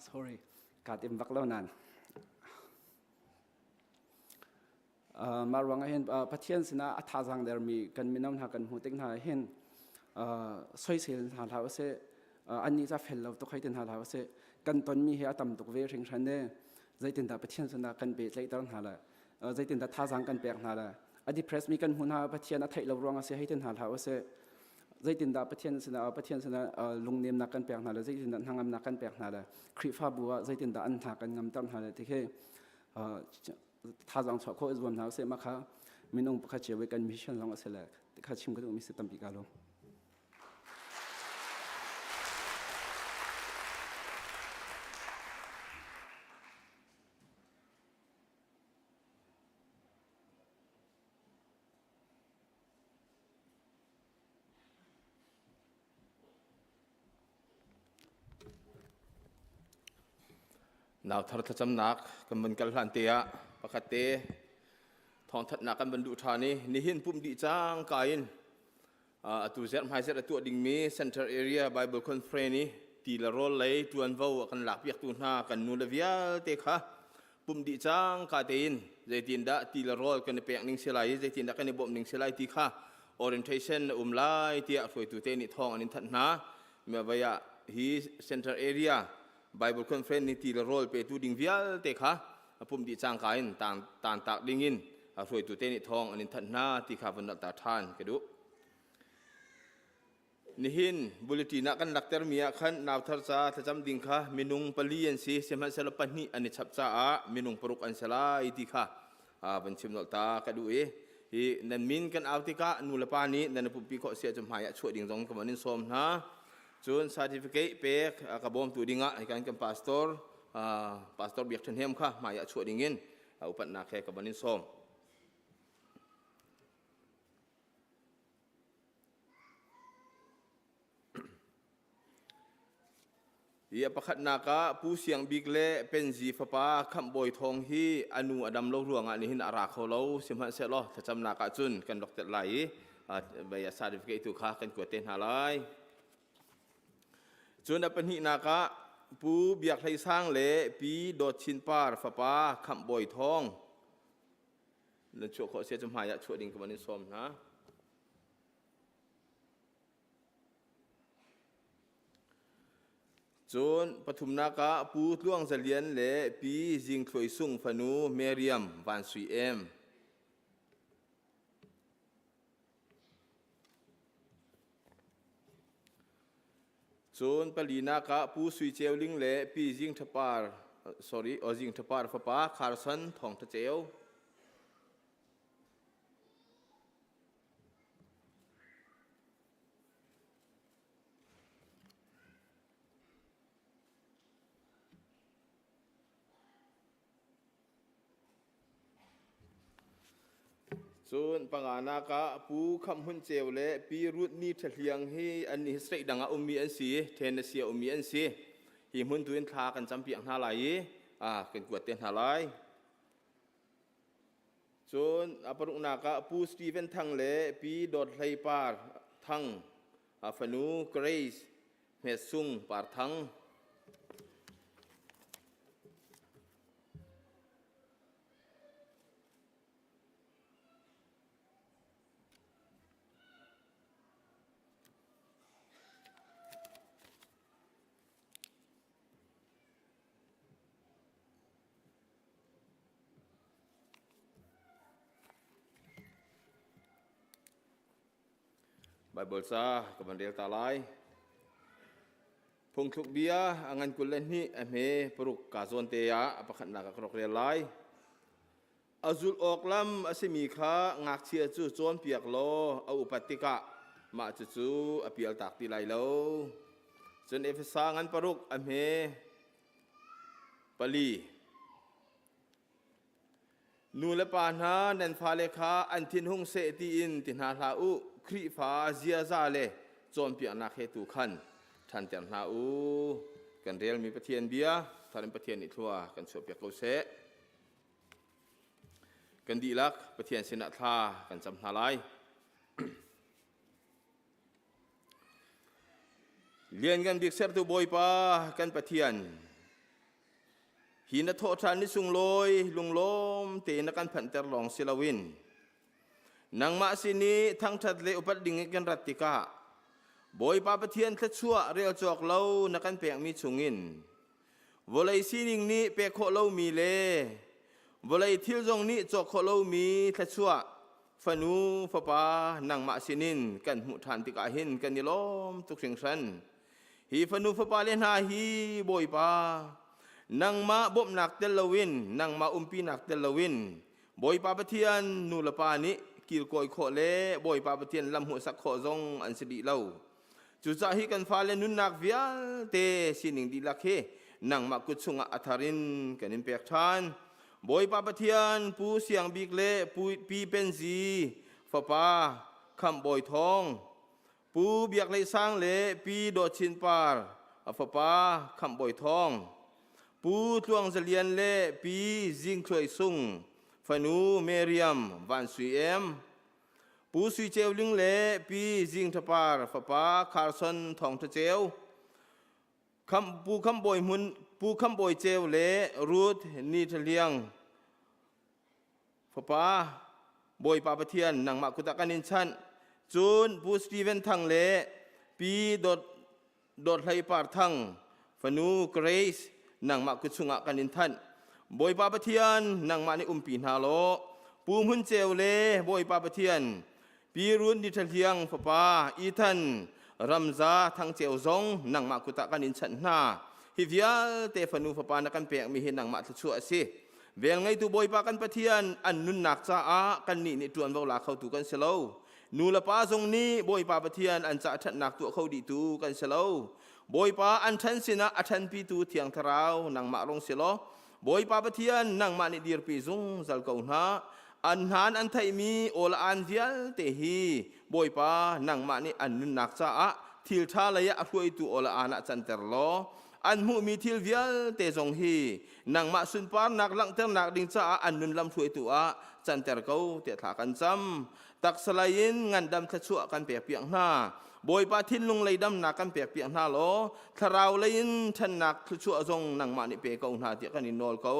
sorry การเต็มบักแล้วนานมารวงเห็นพัฒน์สินะอัฐาจังเดอร์มีกันมีน้ำหนักกันหูเต็งหาเห็นสวยเสียหาเท้าเสอันนี้จะเฟลเราตุกให้ตินหาเท้าเสกันตอนมีเหตุต่ำตุกเวริงชันเน่ใจตินตาพัฒน์สินะกันเปรย์ใจตั้งหาละใจตินตาท่าจังกันเปรย์หาละอดีตเพรสมีกันหูหาพัฒน์อัฐิเรารวงเสียให้ตินหาเท้าเสใจตินตาพัฒน์สินะลุงเนียมนักกันเปรย์หาละใจตินตาทางงามนักกันเปรย์หาละคริฟ้าบัวใจตินตาอันหากันงามตั้งหาละที่ท่าจังชอบเขาอิจฉาหนาวเสียมากค่ะมีน้องประคัดเชื่อไว้กันมิชชั่นลองเสร็จแล้วข้าชิมก็ต้องมีสิทธิ์ตั้มปีกาลงนาวทารทจำนักกันบรรกัลหันเตียประคติทองทัดนักกันบรรดุธานีนิหินปุ่มดีจ้างกายินตัวเซตไฮเซตตัวดิ่งมี Center Area Bible Conference นี้ ตีละโรลเลยตัวนวัวกันหลักเปียกตุนหากันนูละเวียเตค่ะปุ่มดีจังกาเตนใจตินดะตีละโรลกันเปียกนิ่งเสลายใจตินดะกันบ่มนิ่งเสลายตีค่ะ orientation ไล่เตียช่วยตัวเตนิทองอันนี้ทันนะเมื่อวันฮีเซ็นเตอร์เอเรีย Bible conference นี่ตีละโรลไปตัวดิ่งเวียเตค่ะปุ่มดีจังกาอินต่างตักดิ่งอินช่วยตัวเตนิทองอันนี้ทันนะตีค่ะวันนักตาทานกันดูnihin bulletin nak kan dakter mia khan naw thar cha thajam ding kha minung palian si seman sala pani ani chapcha a minung peruk an sala iti kha ban chim nol ta ka du e hi nan min kan autika nu la pani nan pu pi kho sia chum haya chhu ding jong ka manin som na chun certificate pe ka bom tu dinga kan kan pastor biak then hem kha maya chhu ding in upat na khe ka manin som ia pakhat naka pu siang big le penji fapa kham boi thong hi anu adam lo ruang ani hin ara kho lo simhan se lo thacham naka chun kan doctor lai baya certificate tu kha kan ko ten halai chun apan hi naka pu biak thai sang le pi dot chin par fapa kham boi thong nan chu kho se chum haya chu ding kaman som naจนปฐุมนากะปูล่วงเสลียนและปีจิงคลอยซุงฟนูเมริยมวันสุยเอ็มจนปลีนากะปูสุยเจวลิงและปีจิงทปาร์จิงทปาร์ฟปาคาร์สันทองทะเจวส่วนปังานากะปูคำหุ่นเจวและปีรุดนีทะเลียงให้อันนี้สดังอุมีอันสีเทนเสียอุมีอันสีหิมหุ่นตัวเองทากันจำเปียงหาไหลกันกวดเตียนหาไหลส่วนปรุนากะปูสตีเวนทังและปีดอดไลปาร์ทังฟนูเกรซเมซุงปาร์ทังBible sa kabandel talay pung thuk bia angan kulen hi ame peruk kazon teya apakhat nakakrok relay azul oklam asimi kha ngak chia chu chon piak lo au upatika ma chu apial tak ti lai lo chen efesa ngan peruk ame pali nu le pa na nen pha le kha an thin hung se ti in tin ha la uครีฟ้าเจียซาเลจอมเปียนักเฮตุขันทันเตียนหาอูกันเรียลมีประเทียนเบียทานประเทียนอิทัวกันสวบเปียกเกาเสกันดีลักประเทียนสินะทากันจำหาไลเรียนกันบิ๊กเซฟตัวบอยปากันประเทียนหินโทษานิสุงลอยลุงล้มเตนักการผันเตอร์ลองศิลาวินนางมาสินีทั้งทัดเลอุปัดดิ่งกันรัตติกาบอยปาปะเทียนทัดชัวเรียวจอกเล่านักการเปียงมีชุงินวลัยสินิงนี้เปียกโคเล่ามีเลวลัยทิลจงนี้จอกโคเล่ามีทัดชัวฟนูฟปานางมาสินินกันมุทันติกาหินกันยิลมทุกสิ่งสันฮีฟนูฟปาเลนหาฮีบอยปานางมาบ่มนักเตลวินนางมาปีนักเตลวินบอยปาปะเทียนนูละปานิกิลกอยโคเล่บอยปาปะเทียนลำหัวสักโคจงอันสิริเล่าจุดจ่าฮิกันฟ้าเลนุนนักเวียเตสินิงดีลักเฮนังมากุศงอัฐารินกันนิมเปียกทานบอยปาปะเทียนปูเสียงบิกเล่ปูปีเป็นจีฟ้าปาคำบอยทองปูเบียกเลยสร้างเล่ปีโดดชินปาร์ฟ้าปาคำบอยทองปูทวงเสลียนเล่ปีจิงเคยซุงฟนูเมริยมวันสุยเอ็มปูสุยเจวลิงเล่ปีจิงทปาร์ฟปาคาร์สันทองทะเจว คำบอยมุนปูคำบอยเจวเลรูดนีทเลียงป้าบอยปาปะเทียนนางมากุตะกันินชันจูนปูสตีเวนทังเลปีดดไหลปาร์ทังฟนูเกรซนางมากุสุงะกันินทันบอยปาปะเทียนนางมาในปีนาโลปูมุนเจวเลบอยปาปะเทียนปีรุนนีทเลียงป้าอีทันรัมซาทั้งเจียวซงนางมากุตะกันินชันนาฮิวิลเตฟนูฟ้านักันเปียกมีเห็นนางมาทชัวสิเวลไงตัวบอยปากันปะเทียนอันนุนนักจ้ากันนี่จวนเวลาเข้าตัวกันเสลานูละป้าทรงนี้บอยปาปะเทียนอันจะทัดนักตัวเข้าดีตัวกันเสลาบอยปาอันทันสินะอันทันปีตัวเทียงทราวนางมาลงเสลาบอยปาปะเทียนนางมาในเดียร์ปีซงจัลกาวนาอันหานอันไทยมีโอละอันเดียลเตฮีบอยปานางมาในอันนุนนักจ้าทิลทาเลยอะช่วยตัวโอละอานะจันเตอร์โลอันมุมีทิลเวียลเตจงฮีนางมาสุนปาร์นักลังเตอร์นักดิ่งจ้าอันนุนลำช่วยตัวจันเตอร์เขาเตะถากันจำตักสลายินงานดำทะชัวกันเปียกเปียกหน้าบอยปาทินลงเลยดำนักกันเปียกเปียกหน้าโลทาราวเลยนทันนักทะชัวจงนางมาในเปียกเขาหน้าเตียกันอินโนลเขา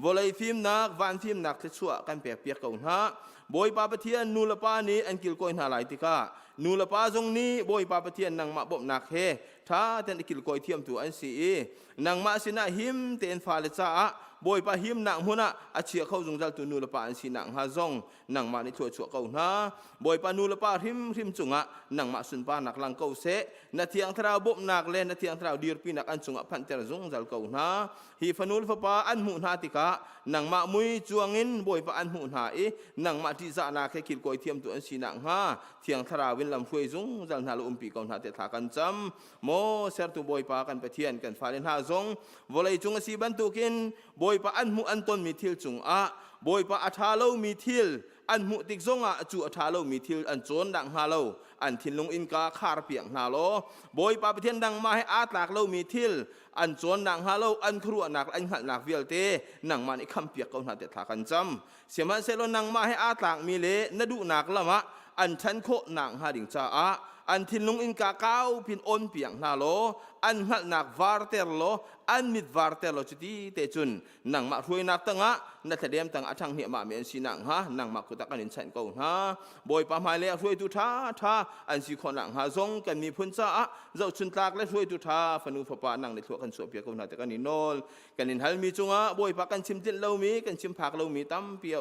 วอลเลยฟิล์มนักวันฟิล์มนักทะชัวกันเปียกเปียกเขาหน้าบอยปาปะเทียนนูละปานี้อันกิลโกยหน้าไหลติกานูละปาจงนี้บอยปาปะเทียนนางมาบ่มนักเฮท้าแต่ในกิลโกยเทียมตัวอันสีนางมาสินะหิมเตนฟาเลจ้าบอยปาหิมนางหัวนะอาเชียเข้าจงจัลตัวนูละปาอันสีนางฮาจงนางมาในชัวเขาหน้าบอยปานูละปาหิมจุงะนางมาสุนปานักลังเขาเสนาเทียงทราวบ่มนักเลนาเทียงทราวดีร์ปีนักอันจุงะพันเตอร์จงจัลเขาหน้าฮีฟนูลฟปาอันมุนหาติกานางมามุยจวงินบอยปาอันมุนหานางมาที่จะนาแค่กิลโกยเทียมตัวอันสีนางฮาเทียงทราวินลำฟวยจงจัลนาลุปีเขาหน้าเตถากันจำโมเซอร์ตูบอยปากันไปเทียนกันฟาเลนฮาจงวลัยจงสีบันตุกินบอยปาอันมุอันต้นมีทิลจงบอยปาอัฐาโลมีทิลอันมุติกจงจูอัฐาโลมีทิลอันโจนดังฮาโลอันทินลงอินกาคาร์เปียงฮาโลบอยปาไปเทียนดังมาให้อาตากโลมีทิลอันโจนดังฮาโลอันครัวนักอันหัดนักเวียลเตนังมันอีคำเปียกเขาหน้าเตถากันจำเสียมันเซโลนังมาให้อาตากมีเลนดูนักละมะอันฉันโคนังฮาดิงจ้าอันทินลงอินกาเก้าพินอนเปียงนาโลอันหัดนักวาร์เตอร์โลอันมิดวาร์เตอร์โลจุดีเตจุนนังมาช่วยนักตั้งนักเดียมตั้งอัชังเหียมาเมียนสีนังฮะนังมาคุตะกันอินเซนกูฮะบอยปามายเล่ช่วยตุท่าอันสีคนนังฮะซงกันมีพุ่นจ้าเจ้าชุนตากและช่วยตุท่าฟนูฟปานังในทั่วกันสวบเปียกนาแต่กันอินโนลกันอินฮัลมีจุงะบอยปากันชิมตินเลามีกันชิมผักเลามีตั้มเปีย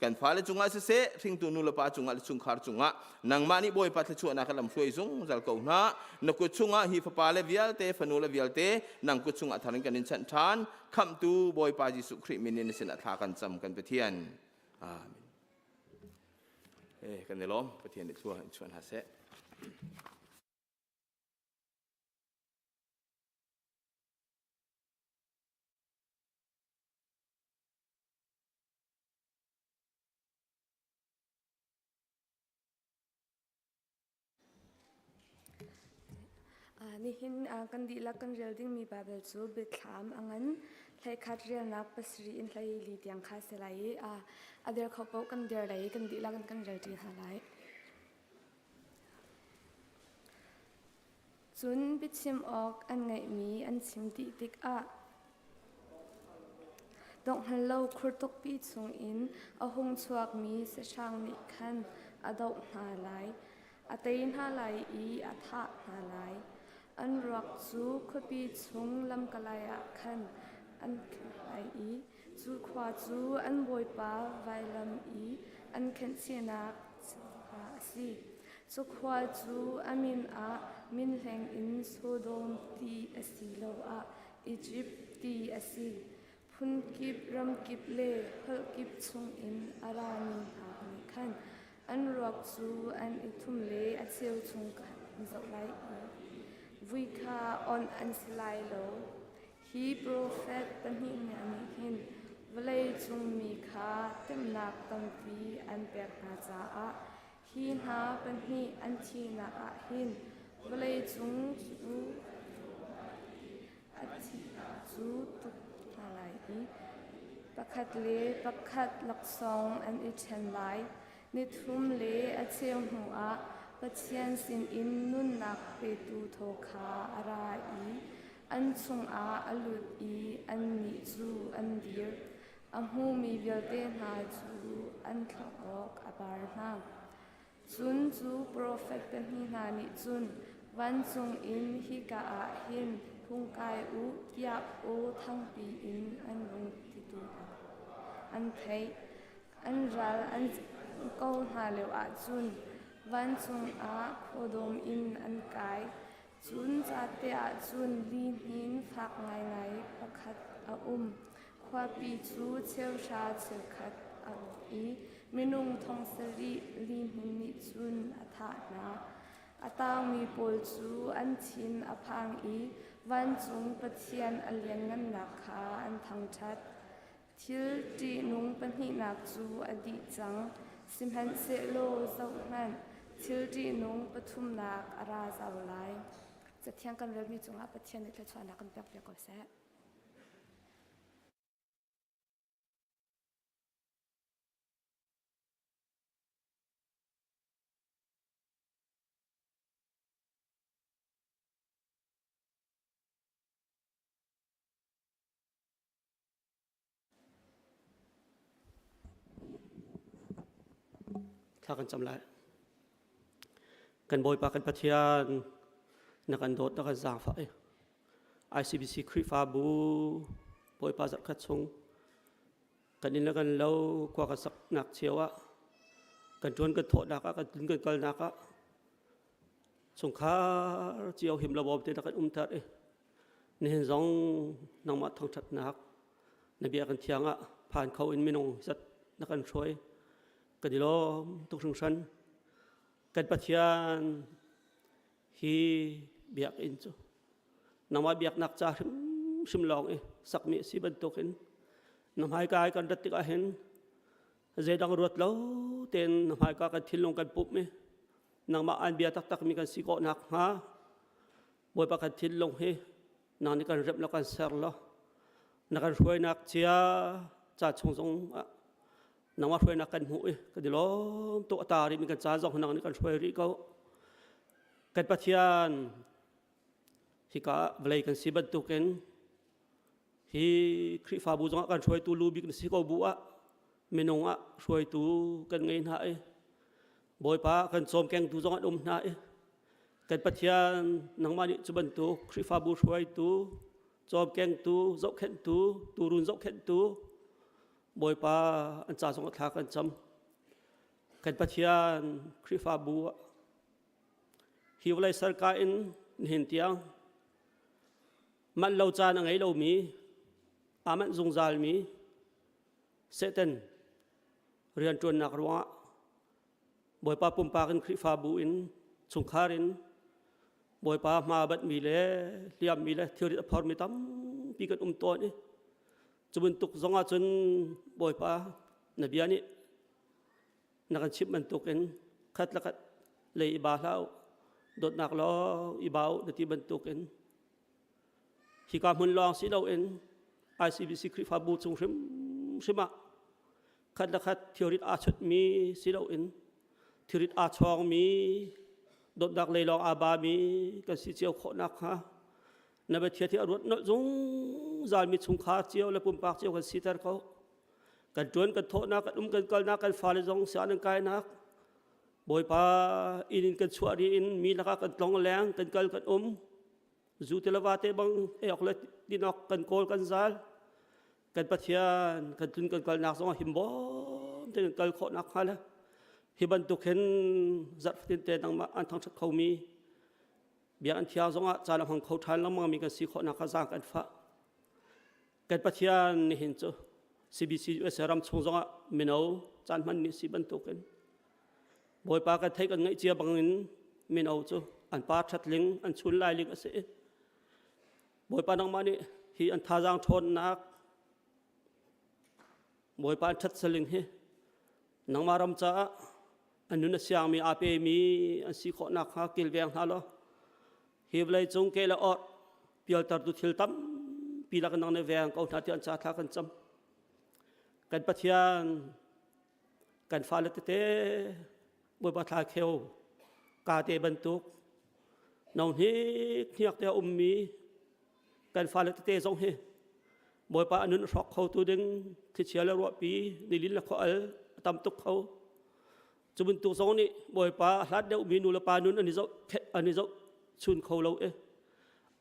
กันฟ้าเลจุงะเสทิ้งตัวนูลปาจุงะเลจุงคาร์จุงะนังมานี่บอยปาทช่วยนักลำช่วยซงจัลกูนะนักกุศลฮีฟปาเลวิลเตฟนูเลวิลเตนังกุศลทาริกันอินชันทานคำตูบอยปาจิสุคริมินินสินทากันจำกันไปเทียนอาเมนกันในล้อมไปเทียนในช่วงหาเสนี่หินกันดีละกันเรียลดิ้งมีบาเบลซูบิดถามงั้นใครคัดเรียนนักภาษาอินไทยลีเดียงคาเซลัยเดี๋ยวเขาบอกกันเดี๋ยวไหนกันดีละกันเรียลดิ้งอะไรจุนบิดชิมออกอันไงมีอันชิมดีติกดอกฮัลโหลครุตกปีชงอินหงชวกมีเสช่างนิคันดอกหาไหลเตียนหาไหลทะหาไหลอันรักจูคุปีชงลำกะลายคันอันไหลจูขวาจูอันบอยปาไวลำอันเข็นเสียนักสีจูขวาจูอามินมินแห่งอินโซโดมตีสีโลอียิปต์ตีสีพุนกิบรำกิบเล่เฮกิบชงอินอารามินหาไม่คันอันรักจูอันอิทุมเล่เซียวชงกันจะไหลวิคาออนอันสิไลโลฮีโปรเฟตตันหินอันหินเวลัยจงมีคาเต็มนักตัมปีอันเปียกนาจาหินหาเป็นหิอันชีนักหินเวลัยจงจูอัติจูตุอะไรประคัดเล่ประคัดลักษณ์อันอิเชนไลนิทุมเล่อเชียงหัวปัจเจียนสินอินนุนนักเปตูโทคาอะไร อันซุงอาอลุดอีอันมีจูอันเดียอันหูมีเวลเตนาจูอันทลอกอบาร์นาจุนจูโปรเฟกต์นี่นานิจุนวันซุงอินฮิกาอาหินพุงกายอุยาโอทั้งปีอินอันลงติตูอันเทยอันรัลอันก้าวหาเลวอาจุนวันซุงอาโคดมอินอันกายจุนจัดเตอาจุนลีหินฟักไงไงประคัดอาควาปีจูเชลชาเชลคัดอาอีมินุงทองสรีลีหินนิจุนอัฐานาอาตางมีปอลจูอันชินอพังอีวันจุงปะเทียนอเลียนงันนักขาอันทางชัดทิลจีนุงปะหินักจูอดีจังสิมหันเซโลเจ้ามันทิลจีนุงปะทุมนักอาราเจ้าไลจะเที่ยงกันเรื่องมีจุงอาปะเทียนในเทศนักกันเปียกเปียกก็แซ่ถ้ากันจำไรกันบอยปากันพัทยานักกันโดดนักกันจางไฟ ICBC คริฟาบูบอยปาจัดขัดชงกันนี่แล้วกันเล่ากว่ากันสักหนักเชียวะกันชวนกันโถดนักกันถึงกันกลนักสงขาเจียวหิมระบบที่นักกันทัดนี่เห็นสองนางมาทางชัดนักในเบียกันเทียงผ่านเขาอินไม่นงสัดนักกันช่วยกันดีล้อตุกชงชันกันปัจจัยฮีเบียกอินจูน้ำมาเบียกนักจ่าชิมลองสักมีสิบันตุกินน้ำหายกายกันรัติกาเห็นเจดังรวดแล้วเต็นน้ำหายกายกันทิ้งลงกันปุ๊บน้ำมาอันเบียตักมีกันสิโกนักฮะบอยปากกันทิ้งลงน้ำนี่กันเริ่มแล้วกันเสร็จแล้วนักกันช่วยนักเชียจ่าชงนักว่าช่วยนักกันหูก็ดีล้อตัวตาดิมีกันจ้าจงนักนี่กันช่วยริเขากันปัจจัยที่ก็เวลากันสิบันตุกันที่คริฟาบูจงกันช่วยตัวลูบิกันสิเขาบัวไม่นงช่วยตัวกันเงินหายบอยป้ากันโจมแกงตัวจงกันหายกันปัจจัยนักมานี่จะบันตุคริฟาบูช่วยตัวโจมแกงตัวจกเข็นตัวรุนจกเข็นตัวบอยป้าอันจ่าสงฆ์ทากันจำกันปัจจัยคริฟาบัวฮิวไลสร์กาอินเห็นเตียงมันเราจานไงเรามีอามันจงจาลมีเสตันเรียนจวนนักรัวบอยป้าปุ่มปากันคริฟาบัวอินสงขารินบอยป้ามาบัดมีเล่เลียมมีเล่เที่ยวริพอร์มิตัมปีกันตัวนี่จุบันตุกจงอาจนบอยป้านบียนี่นักชิบมันตุกันคัดละคัดเลยอิบาลาวโดดนักล้ออิบาวดที่บันตุกันที่การมันลองสิเราICBC คริฟาบูจงชิมะคัดละคัดเที่ยวริอาชุดมีสิเราเที่ยวริอาชองมีโดดนักเลยลองอาบามีกันสิเจียวขนักฮะในประเทศที่อรวดนจงจามีชุงขาเจียวและปุ่มปากเจียวกันสิตรเขากันจวนกันโทนักกันกันกลนักกันฟาเลจงเสียนังกายนักบอยป้าอินกันชัวรีอินมีนักกันตองแรงกันกันจูเทลวาเตบังออกเลยดินออกกันโกลกันซาลกันปัจจัยกันจุนกันกลนักสองหิมบอมกันกันโคนักฮะละฮิบันตุกเห็นจัดฟินเตนังมาอันทางชัดเขามีเบียอันเที่ยวสงจานของเขาทานแล้วมันมีกันสิขอนักสร้างกันฟ้ากันปัจจัยนี่เห็นจ้ะ CBC รำชงสงไม่เอาจานมันนี่สิบันตุกันบอยปากันไทยกันไงเจียบังอินไม่เอาจ้ะอันปาชัดลิงอันชุนลายลิงก็เสียบอยปานังมานี่ฮีอันท่าจางชนนักบอยปาชัดสลิงเฮนังมารำจ้าอันนู้นเสียงมีอาเปมีอันสิขอนักฮะกิลเวียงฮาโลฮิบเลยจงเกลออดเปียลตัดดุทิลตัมปีละกันนังในแวงเขาหน้าที่อันชาทากันจำกันปัจจัยกันฟาเลตเตบวยปาทาเขียวกาเตบันตุกน้องฮิกเฮียกเตอมี กันฟ้าเล็กเตะสองเฮบอยป้าอนุนรอกเขาตัวดึงที่เชียร์แล้วรัวปีในลิ้นละเขาตำตุกเขาจุบุนตัวสองนี่บอยป้าลัดเดียวมีนูละปานุนอันนี้เจ้าชุนเขาเรา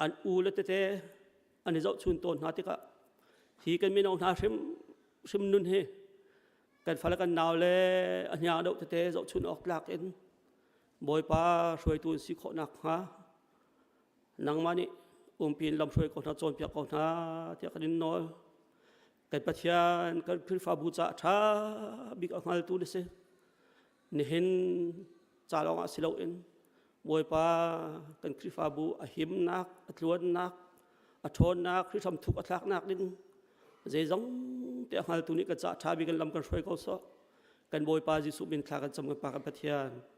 อันอูละเตะอันนี้เจ้าชุนต้นหาที่ก็ฮีกันไม่นองหาชิมนุนเฮกันฟ้ากันนาวเลยอันยาเดาเตะเจ้าชุนออกหลักบอยป้าช่วยตัวสิขอนักฮะนังมานี่ปีนลำช่วยก่อนโจนเปียกก่อนเที่ยกันนิดน้อยกันปัจจัยกันพิฟาบูจ่าช้าบิ๊กอังฮัลตูดิเซนี่เห็นจ่าลองอาศิลาบอยป้ากันพิฟาบูหิมนักอัตลวนนักอัทนนักที่ทำทุกอัตลักนักดิ้งเจจังเที่ยฮัลตูนี่กันจ่าช้าบิ๊กกันลำกันช่วยเขาซะกันบอยป้าจิสุบินทากันจำกันปากันปัจจัย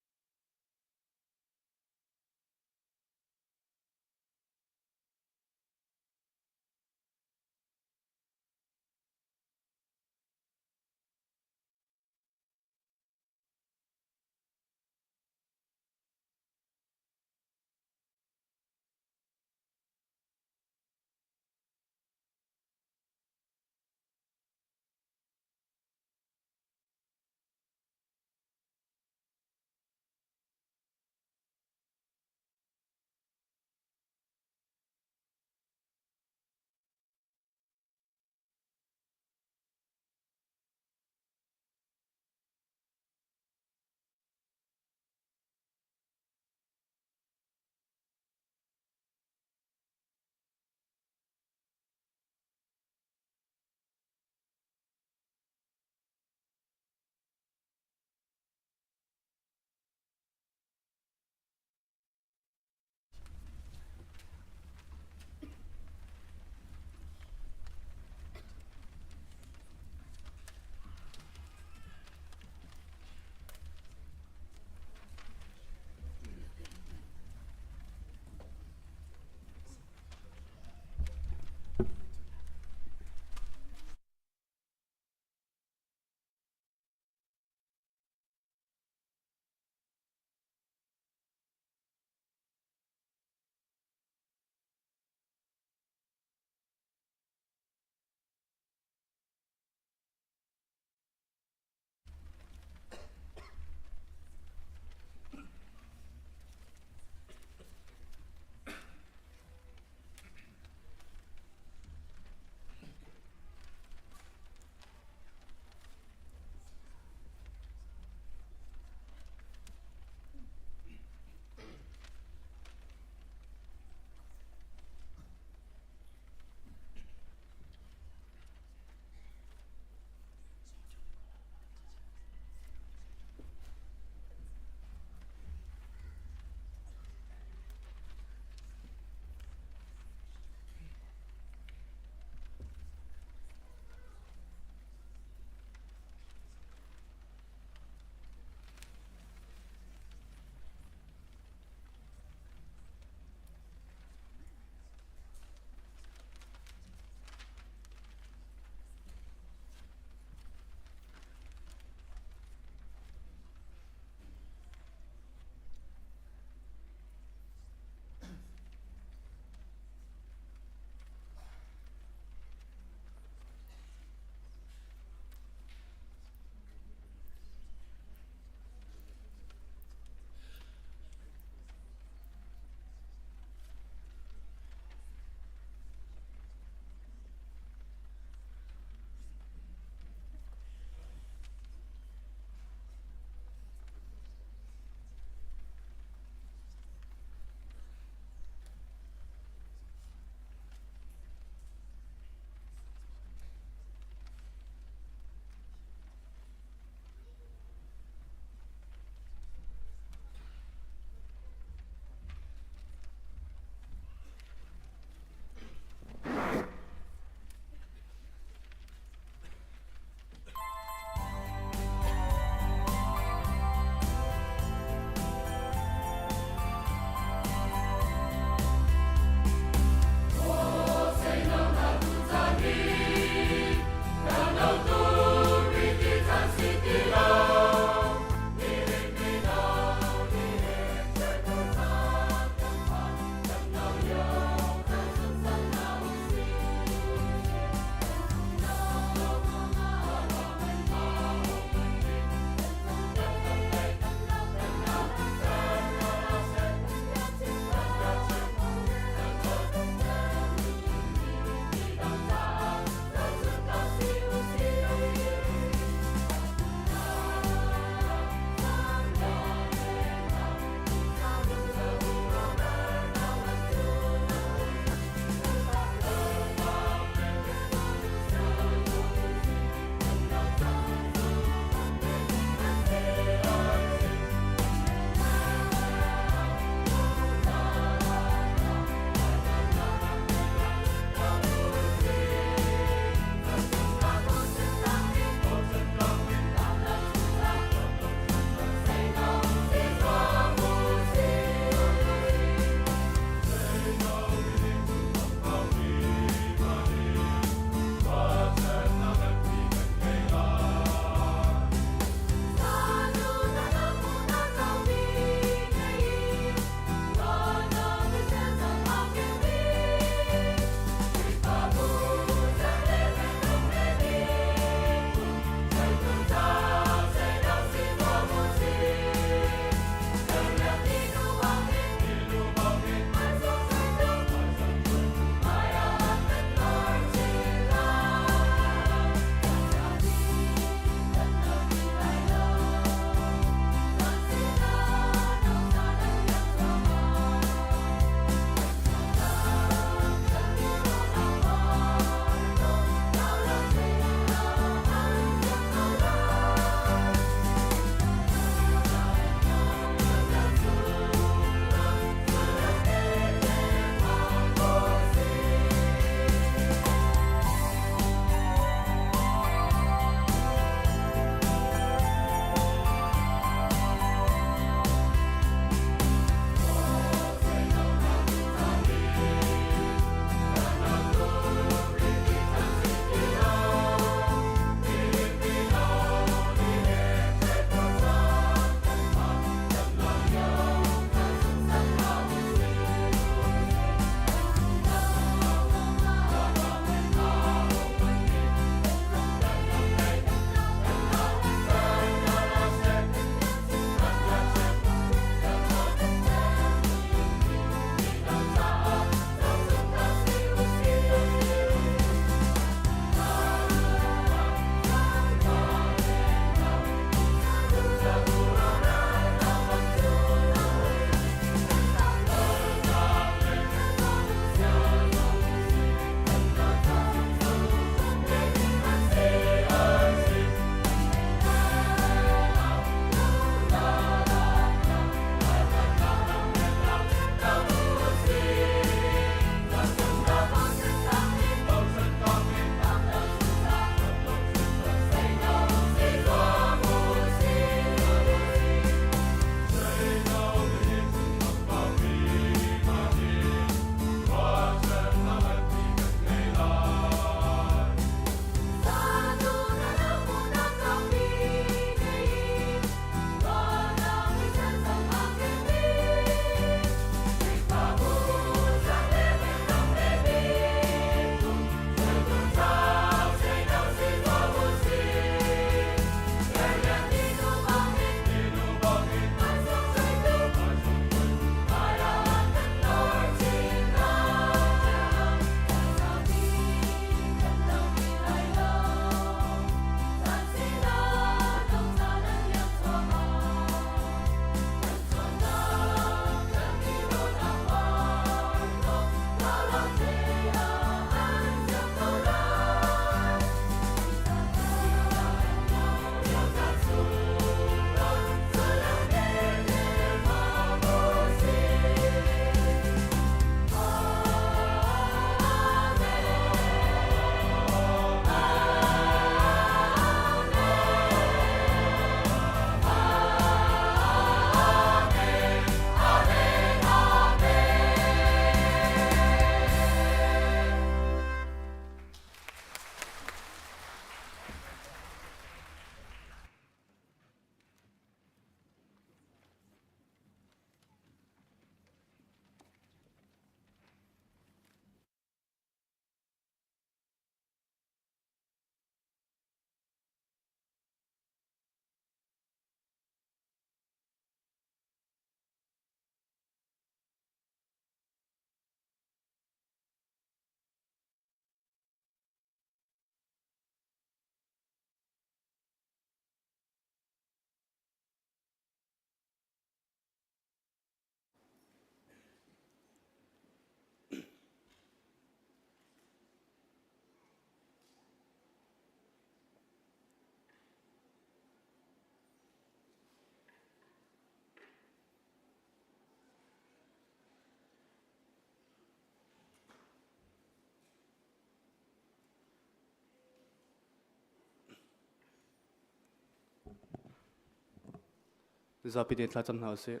zapidin Ṭha Cem hause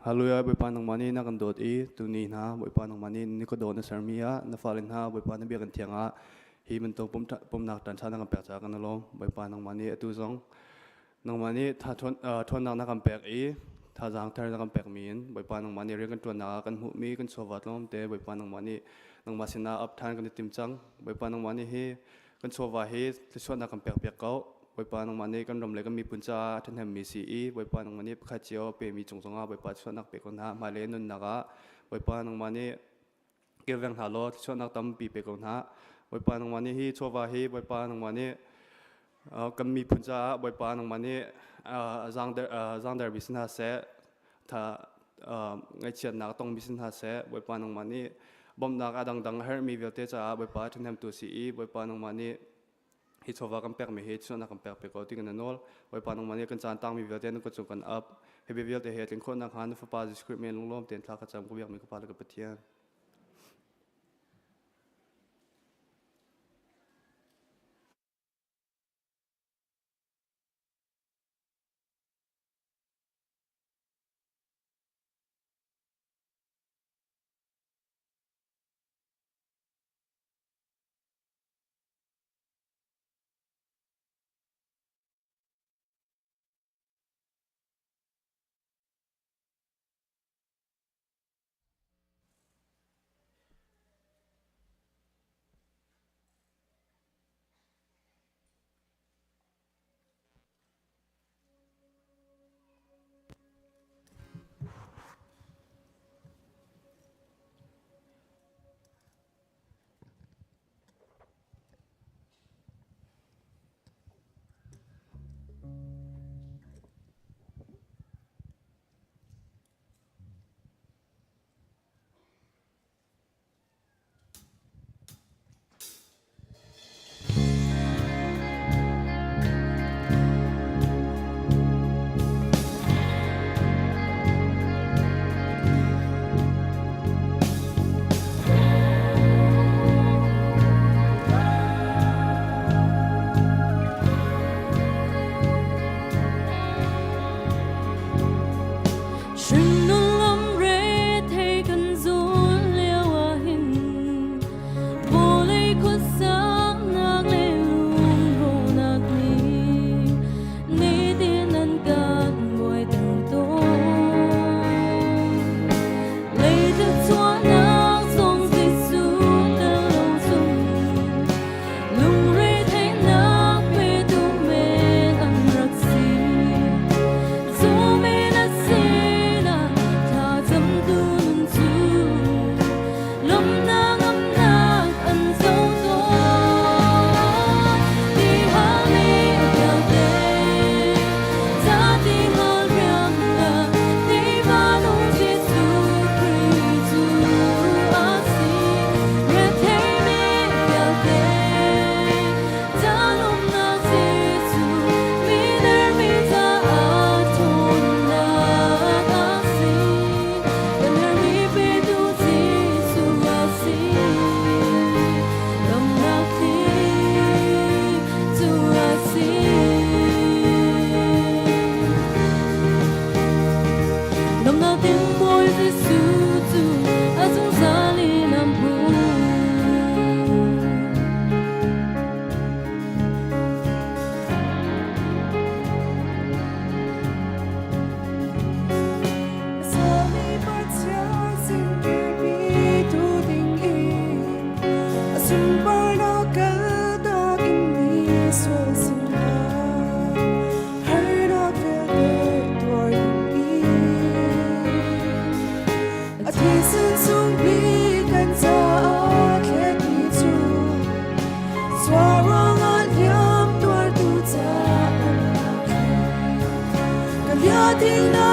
Hallelujah boipa nang mani na kan dot I tuni na boipa nang mani ni ko don na sarmia na falin ha boipa na biakan thianga hi man to pom nak tan chana kan pek cha kan lo boipa nang mani atu zong nang mani tha thon nak na kan pek I tha jang thar na kan pek min boipa nang mani re kan ton na kan hu mi kan sowat lom te boipa nang mani nang masina up than kan tim chang boipa nang mani hi kan sowa hi tliswa na kan pek kau boipa nang mani kan rom le kan mi puncha than hem mi si I boipa nang mani Ṭha Ceu pe mi chungchonga boipa chwa nak pe kon ha ma le nun naga boipa nang mani kelveng ha lo chwa nak tam pi pe kon ha boipa nang mani hi chowa hi boipa nang mani kan mi puncha boipa nang mani zang der bisin ha se tha ngai chian nak tong bisin ha se boipa nang mani bom nak adang dang her mi velte cha boipa than hem tu si I boipa nang mani hi chowa kan pek me hi chuna kan pek pe ko ti kan nol boipa nang mani kan chan tang mi velte na ko chung kan up he be velte he tin khon na khan fa pa script men lom ten thla ka cham ko yak mi ko pa la ka pathian Hãy subscribe cho kênh Ghiền Mì Gõ để không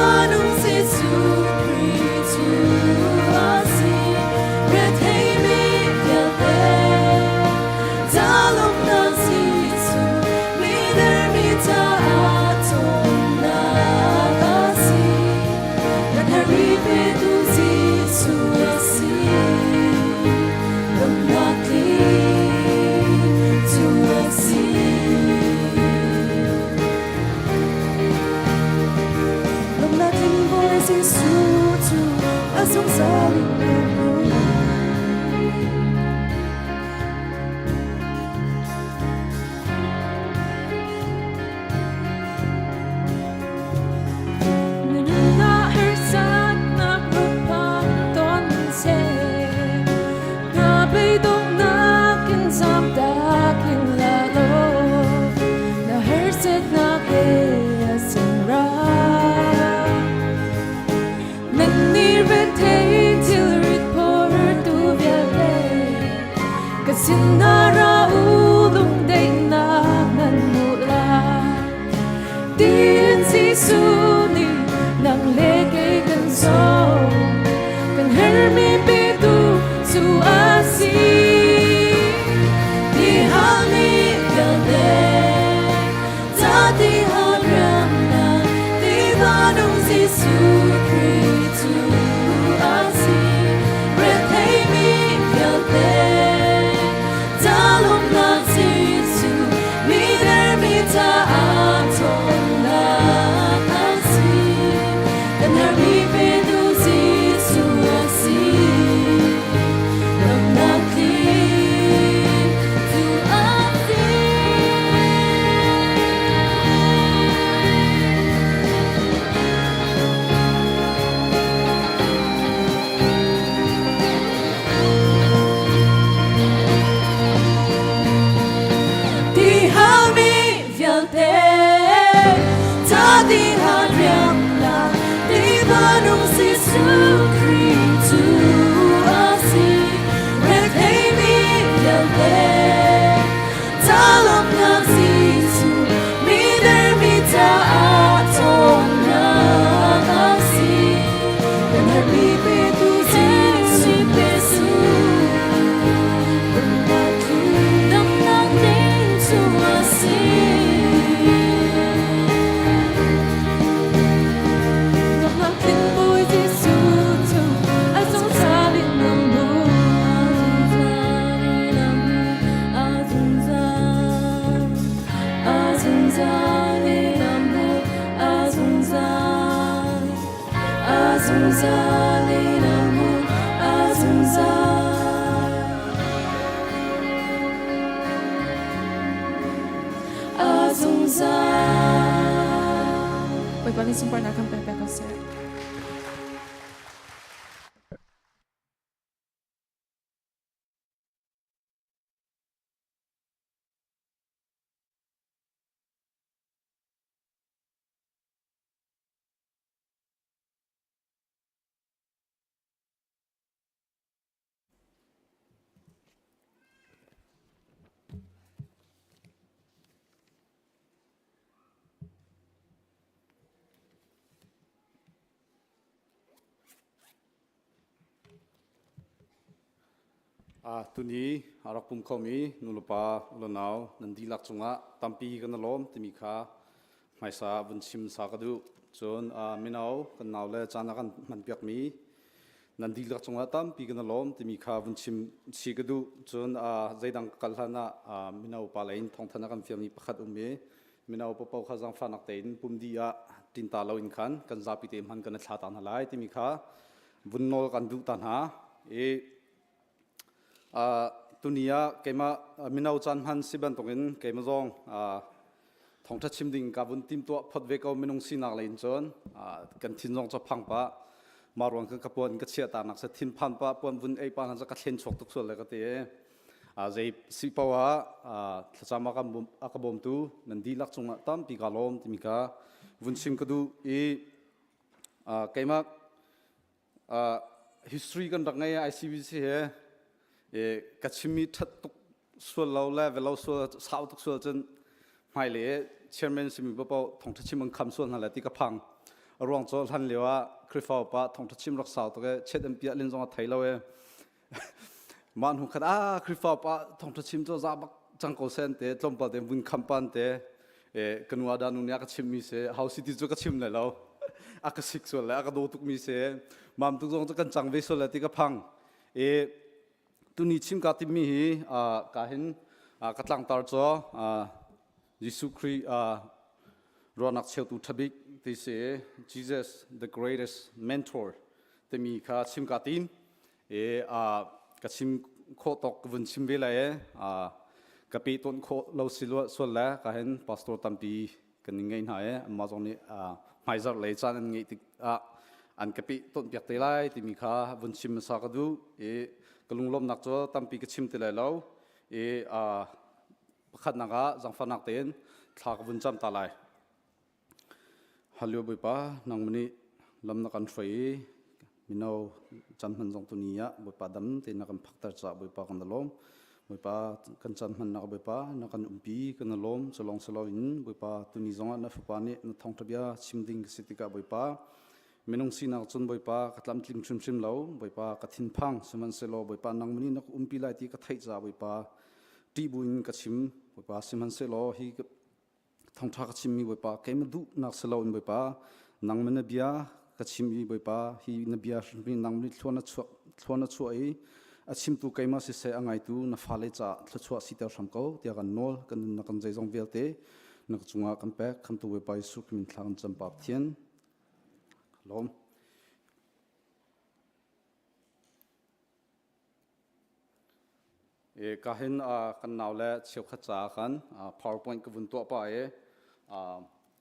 bỏ lỡ Giêsu tu a sống ra Sinara ulung day na nanmula Din si suni nang leke kanso Kan hermi bedu su asi Di hami gade Ta di hagram na Di vanong si su kritu asi Retay mi gade Poi pali sumpah nak kampai pekasir. Tu ni arak pum komi nulupa ulanau nandi lakchunga tampi kan lom timika maisa bunchim sakadu chon minau kan naule chana kan manpiak mi nandi lakchunga tampi kan lom timika bunchim sigadu chon zaidang kalhana minau palain thongthana kan fiami pakhat umme minau popau khazang fanak tein pumdia tinta loin kan zapi te man kan thlatan halai timika bunnol kan du tan ha tunia kema minau chan han siban tongin kema zong Thawngṭha Chim ding ka bun tim to photve ko minung sinak lein chon kan thin zong cho phangpa marwang kan kapon ka chia ta nak sa thin phan pa pon bun ei pan ka thlen chok tuk sol le ka te zai sipawa thachama ka akabom tu nandi lak chunga tam pi galom timika bunsim ka du kema history kan rak ngai ICBC he kachimi that tuk sual lau la velo sual sau tuk sual chen mai le chairman simi bapau Thawngṭha Chim ang kham sual hala ti ka phang arwang chol han lewa krifau pa Thawngṭha Chim rak sau to ke chet em pia lin zonga thailo e man hu khat krifau pa Thawngṭha Chim to za bak changko sen te tlompa te bun khampan te kanwa da nu nya ka chim mi se how city jo ka chim le lo aka sik sual la aka do tuk mi se mam tu zong kan chang ve sual la ti ka phang tu ni chim ka ti mi hi ka hin ka Tlangtaar cho Giêsu Christ Ṭha Ceu Uk thabik ที่เส Jesus the greatest mentor แต่มีข้าชิมกาตินกชิมโคตกวันชิมเวลากะปีต้นโคเราสิลวส่วนแล้วก็เห็นพาสตอร์ตัมปีกันยังไงหายมาตรงนี้ไม่จัดเลยจานงี้ติอันกะปีต้นเปียกเตลัยที่มีข้าวันชิมสักดูกลุงลมนักจ้าตัมปีกชิมเตลัยแล้วขัดนักจังฟันนักเต้นทากวันจำตาลายฮัลโหลบุปผานางมันนี่ลำนักอันไฟมินเอาจำมันจงตัวนี้บุปผาดำที่นักพักตาจ่าบุปผากันตลอมบุปผากันจำมันนักบุปผานักกันปีกันตลอมสลองสลอวินบุปผาตัวนี้จงนักฟุปานี่นักท่องเที่ยวชิมดิ้งสิติกาบุปผามินงสีนักจนบุปผากัดลำทิมชิมเหลาบุปผากัดทินพังสมันสลอบุปผานางมันนี่นักปีไล่ที่กัดไทยจ่าบุปผาตีบุญกัดชิมบุปผาสมันสลอฮีท่องทักชิมมีบุปผาเกมดูนักสลอวินบุปผานางมันเบียกชิมอีบุปผาฮีนเบียมีนางมันทวนนัดช่วยอาชิมตูไกมาสิเสอังไงตูนับฟ้าเลจ่าทช่วยสิเตอร์สามเก้าเดียกันโนลกันนักกันใจจงเวลเตนักจุงอากันแปะคำตูบุปผาสุขมินทางจำปาเทียนลมก็เห็นกันนาวและเชี่ยวขจากัน PowerPoint กับวันตัวไป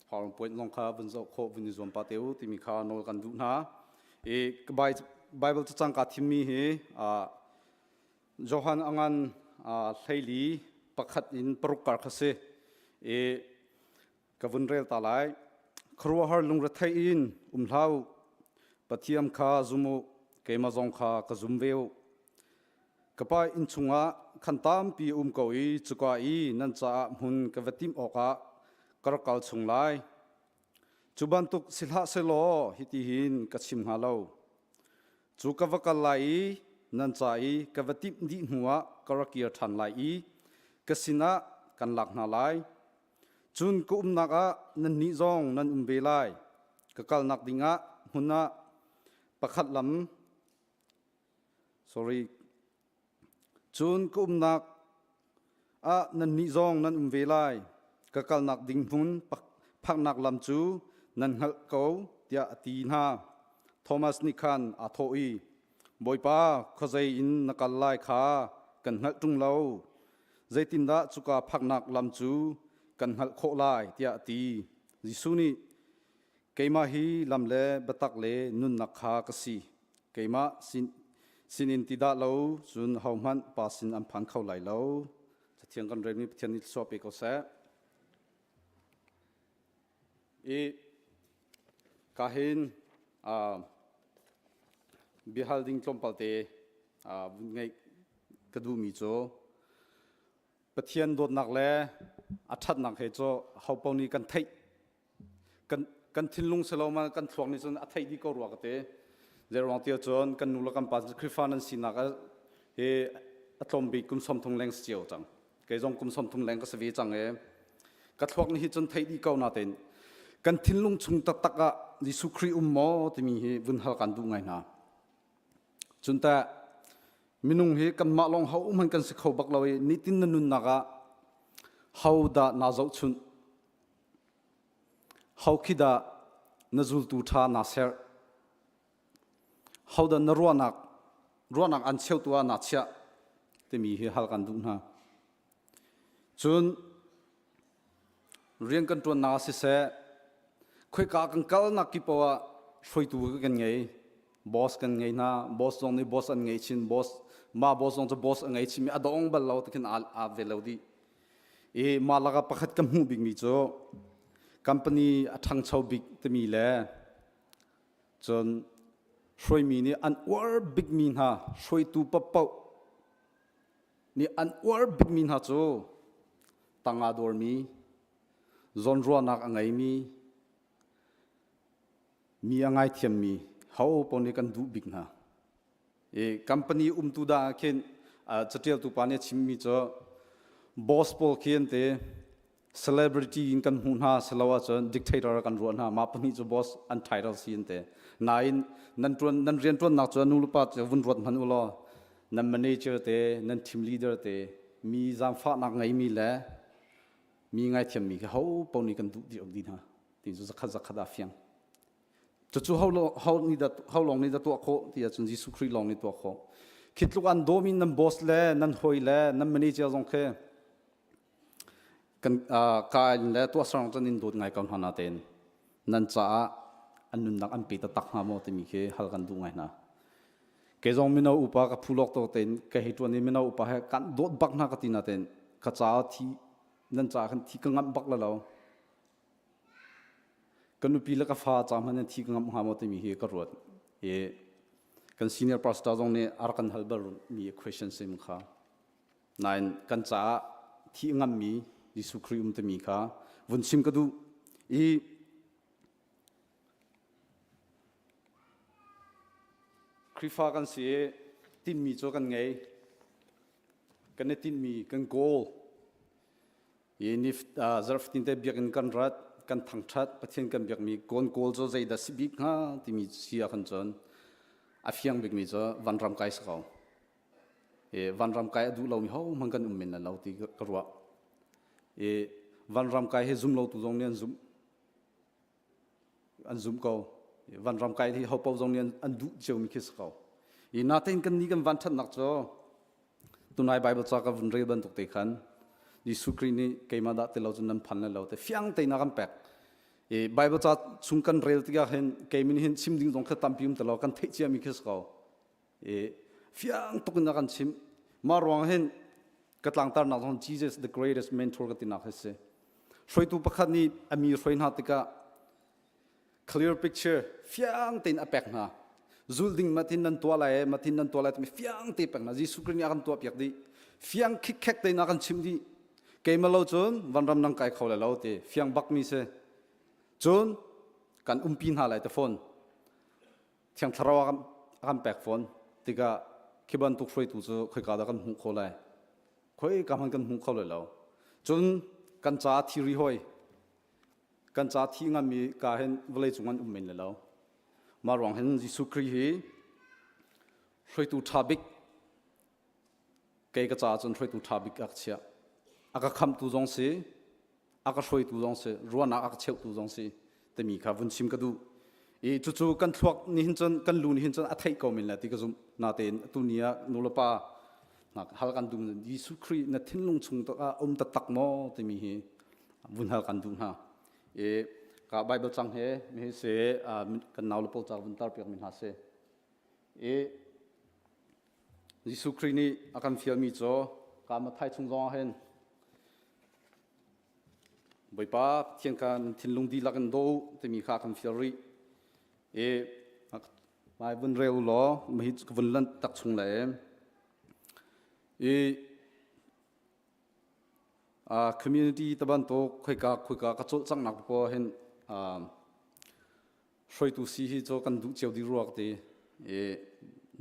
PowerPoint ลงข้าวันโจโควันนิจมปาเตวที่มีข้าโนกันดูนะก็Bible จะจังกัดที่มีโจฮันอังอันไทลีประคัดอินปรุกการคเสกับวันเรียลตาไลครัวฮาร์ลุงรัฐอินเท้าปฏิยมข้าจุมุเกมาจงข้ากจุมเววกับไปอินชุงะขันตามปีเกาอีจุกาอีนั่นจะมุนกับติมออกกระกาลชุงไลจุบันตุกสิลหะเสโลฮิติหินกัชิมฮาโลจุกวกัลไลนั่นจะอีกับติมดิหัวกระเกียร์ทันไลกสินะกันหลักนาไลจุนกุมนักนันนิจงนันเบลายกกัลนักดิงะหุนะประคัดลำ sorryจุนกุมนักนันนิจงนันเวลายกกัลนักดิ่งหุนพักนักลำจูนันฮัลโกเดียตีนาโทมัสนิคันอาโทอีบอยป้าเขาใจอินนักไล่ขากันฮัลจุงเลาใจตินดาจุกาพักนักลำจูกันฮัลโคไล่เดียตีจิสุนีเกมาฮีลำเล่บัตักเล่นุนนักขากสีเกมาสินินติดาเลาจุนหอมันปาสินอัมพันเข้าไหลเลาจะเทียงกันเรื่องนี้เทียนนิสโซเปก็เสกาหินบิฮัลดิงตอมปัลเตไงกระดูมีโจปะเทียนโดดหนักแล้วอัดหนักเหโจเขาปนีกันไทยกันทิ้งลุงเสลามากันทวงนี่จนอัดไทยดีก็รัวกันเตเดี๋ยวเราเที่ยวจนกันนูละกันปัจจุบันคริฟานันสินักอัตลมบีกุมสมทงแรงเสียวจังเกยจงกุมสมทงแรงก็สวีจังกัดทวงนี่จนไทยดีก็น่าเต้นกันทิ้งลุงชุงตักดิสุครีมอที่มีวุนหักกันดูไงนะจนแต่มินุงกันมาลองเขามันกันสิเขาบักเรานิตินนุนนักเขาดานาจุชุนเขาคิดนาจุลตูทานาเซอร์เขาดานรัวนักอันเชี่ยวตัวนาเชียที่มีหักกันดูนะจนเรียนกันตัวนาสิเสคุยกันกัลนักกิปว่าช่วยตัวกันไงบอสกันไงนะบอสตรงนี้บอสอันไงชินบอสมาบอสตรงจะบอสอันไงชินมีอดองบัลเราที่กันอาเวลดีมาลักประคัดกันหูบิ๊กมีโจคอมพานีทางชาวบิ๊กที่มีแหละจนช่วยมีนี่อันวอร์บิ๊กมีนะช่วยตัวปั๊บปั๊บนี่อันวอร์บิ๊กมีนะโจตั้งอาดอร์มีจนรัวนักอันไงมีอันไงเทียมมีเขาปนกันดูบิ๊กนะคอมพานีตุดาเข็นจะเที่ยวตุปานี่ชิมมีจ้าบอสปอลเขียนเตะเซเลบริตี้กันหุ่นหาสลาวจนดิกเตอร์กันรัวนะมาปนี่จ้าบอสอันไทรัลซีนเตะนายนั่นเรียนตัวนักจ้านูรุปัจวุ่นรวดมันอุลอนั่นแมเนเจอร์เตะนั่นทีมลีดเดอร์เตะมีจามฟ้านักไงมีแหละมีไงเทียมมีเขาปนกันดูดีออกดีนะ tin chu zakhat a fiang chu how long ni da to kho tia chun Jesu Christ long ni to kho khitluk an domin nan boss le nan hoi le nan manager jong khe kan ka le to sang chan in dot ngai kan hana ten nan cha anun nak an pi ta tak ha mo te mi khe hal kan du ngai na ke jong mina upa ka phulok to ten ka hi to ni mina upa ha kan dot bak na ka tina ten ka cha thi nan cha kan thi ka ngam bak la lo kan nu pi la ka fa cha man thi ka ngam ha mo te mi he ka rot e kan senior pastor jong ne ar kan halbar mi question sim kha nine kan cha thi ngam mi Jesu Christ te mi kha vun sim ka du e Krifa kan se tin mi cho kan ngai kan ne tin mi kan goal e nif zarf tin te biak in kan rat kan thangthat pathian kan biak mi kon goal zo zai da sibik ha ti mi sia kan chon a fiang bik mi cho van ram kai sakau e van ram kai du lo mi ho mang kan min na lo ti ka ruwa e van ram kai he zum lo tu jong ne an zum ko van ram kai thi ho pau jong nian an du cheu mi khis kau I na ten kan ni kan van that nak cho tunai bible cha ka vun re ban tok te khan Jesu Christ ni keima da te lo chun nan phan la lo te fiang te na kan pek e bible cha chung kan rel ti ga hen keimin hin sim ding jong kha tam pium te lo kan thei chia mi khis kau e fiang tok na kan chim ma rong hen ka Tlangtaar na jong Jesus the greatest mentor ka ti na khase soi tu pakhat ni ami soi na te ka clear picture fiang tin apek na zulding matin nan tola mi fiang te pek na Jesu Christ ni akan to piak di fiang khik khek te na kan chim di keimalo chon vanram nang kai khole lo te fiang bak mi se chon kan umpin ha lai te phone thiang tharawa kan pek phone tiga khiban tu froi tu chu khoi ka da kan hu kholai khoi ka man kan hu khole lo chon kan cha thiri hoi kan cha thi nga mi ka hen vlei chungan min le lo ma rong hen Jesu Christ hi hroi tu thabik ke ka cha chon hroi tu thabik ak chia aka kham tu jong se aka hroi tu jong se ruana ak cheu tu jong se te mi kha vun sim ka du e chu chu kan thuak ni hin chon kan lu ni hin chon a thei ko min la ti ka zum na ten tu nia nu la pa na hal kan du Jesu Christ na thin lung chung to a ta tak mo te mi hi vun hal kan du ha e ka bible chang he me se kan naw pol cha vun tar pek min ha se e Jesu Christ ni akan fial mi cho ka ma thai chung jong hen boi pa thian kan thin lung di lakan do te mi kha kan fial ri e mai vun reu lo ma hi vun lan tak chung la e community taban to khoi ka chol chang nak po hen shroi tu si hi cho kan du cheu di ruak te e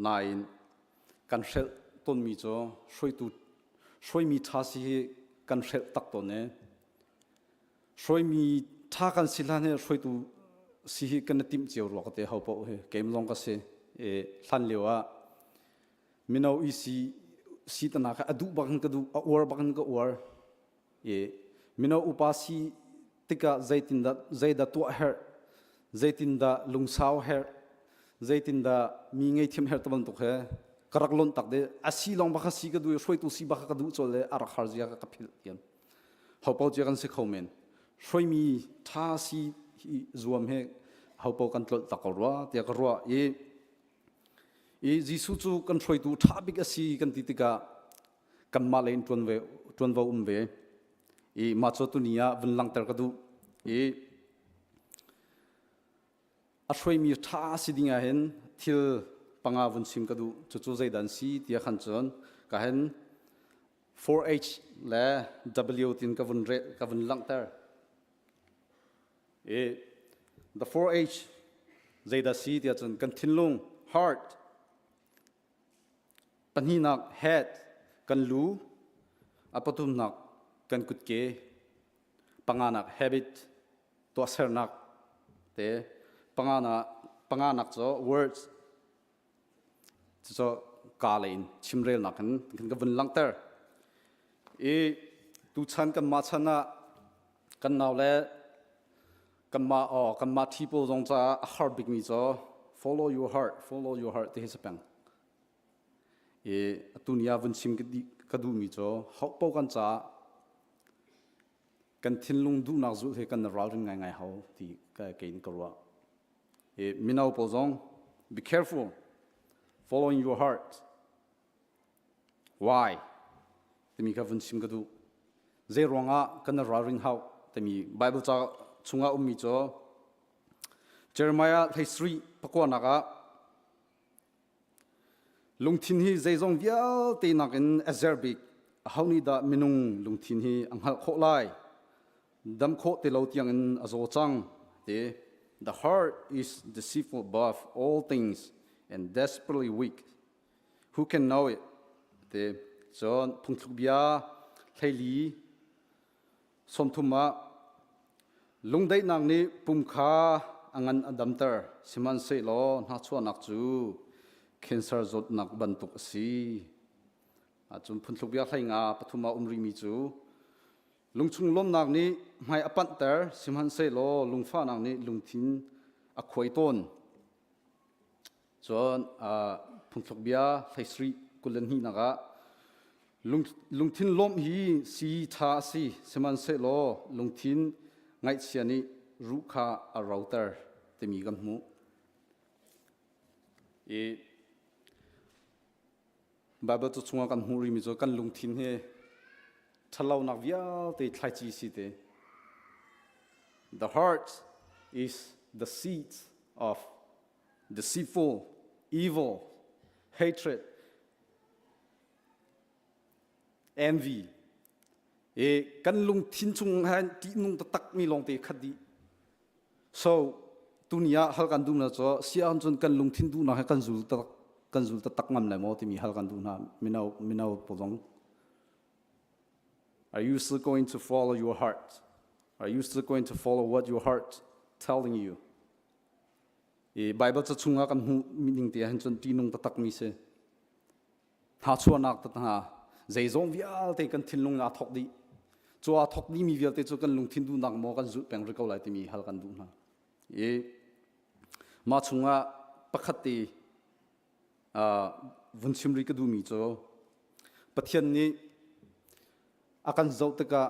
nine kan shel ton mi cho shroi mi tha si hi kan shel tak to ne shroi mi tha kan silan he shroi tu si hi kan tim cheu ruak te ho po he kem long ka se e hlan lewa minau si ta na ka adu bang ka du or bang ka or e minau upasi tika zaida to her zaitinda lungsau her zaitinda mi ngei thim her taban to khe karak lon tak de asi long ba kha si ka du shroi tu si ba kha du chole ar khar jia ka phil tiam hopau je kan se khomen shroi mi tha si zuam he hopau kan tlol takorwa tia karwa e Jesu chu kan shroi tu tha big asi kan titika kan ma lein tuan ve umve e ma cho tu nia vun lang tar ka du e a shroi mi tha si dinga hen thil panga vun sim ka du chu zai dan si tia khan chon ka hen 4H la W tin ka vun lang tar e the 4H zai da si tia chon kan thinlung heart panhinak head kan lu apatum nak kan kutke panganak habit to sernak te panganak cho words cho kalein chimrel nakan kan vun langter e tu chan kan ma chana kan naw le kan ma people zong cha heart big mi cho follow your heart te hisapang tunia vun sim ka du mi cho hok po kan cha kan thin lung du nak zu he kan ral ring ngai hau ti ka kein korwa minau po zong be careful following your heart why temi ka vun sim ka du ze ronga kan ral ring hau temi bible cha chunga ummi cho Jeremiah history pakwa naka lungthin hi zeizong vial te nakin azerbik hauni da minung lungthin hi anghal kho lai dam kho te lo tiang in azo chang te the heart is deceitful above all things and desperately weak who can know it te chon phungthuk bia thaili somthuma lungdai nang ni pumkha angan adamter siman se lo na chua nak chu cancer zot nak bantuk si a chum phunthuk bia thainga pathuma umri mi chu lungchung lom nak ni mai apan ter siman se lo lungfa nak ni lungthin a khoi ton chon a phunthuk bia thaisri kulan hi naga lungthin lom hi si tha si siman se lo lungthin ngai chiani rukha a router temi gam mu Bible chu chunga kan huri mi zo kan lungthin he thalau nak vial te thlai chi si te the heart is the seat of deceitful evil hatred envy kan lungthin chung han ti nung ta tak mi long te khadi so tunia hal kan dum na cho sian chun kan lungthin du na kan zul ta tak ngam lai mo ti mi hal kan du na minau polong are you still going to follow your heart are you still going to follow what your heart telling you bible cha chunga kan hu meaning te han chun ti nung ta tak mi se ha chuanak ta ha zeizong vial te kan thinlung na thok di chua thok ni mi vial te chu kan lungthin du nak mo kan zu peng rikau lai ti mi hal kan du na ma chunga pakhati vunchimri ka du mi cho pathian ni akan zau taka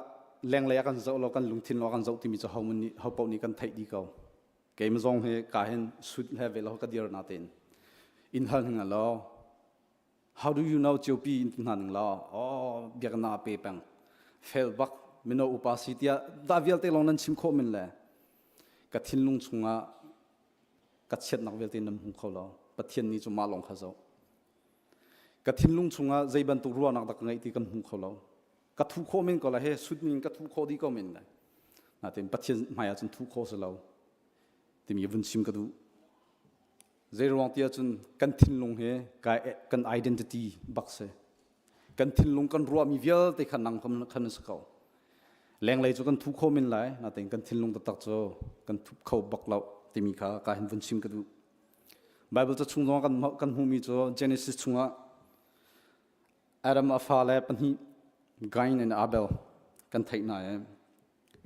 leng le akan zau lo kan lungthin lo kan zau ti mi cho haumun ni haupau ni kan thai di kau keim zong he ka hen sud level ho ka dir na ten in hal nga lo how do you know chopi in nan lo biagna pe pang fel bak mino upasitia davial te long nan chim kho min le ka thinlung chunga ka chet nak vel te nam hu kho lo pathian ni chu ma long kha zo ka thinlung chunga zeiban tu ruwa nak dak ngai ti kan hu kho lo ka thu kho min ko la he sud min ka thu kho di ko min la na ten pathian maya chun thu kho se lo ti mi vun sim ka du zerong tia chun kan thinlung he ka kan identity bak se kan thinlung kan ruwa mi vel te khan nang khan se ko leng lai chu kan thu kho min lai na ten kan thinlung ta tak cho kan thu kho bak lau ti mi kha ka hin vun sim ka du bible cha chung kan hu mi cho genesis chunga adam afa le pani gain and abel kan thai na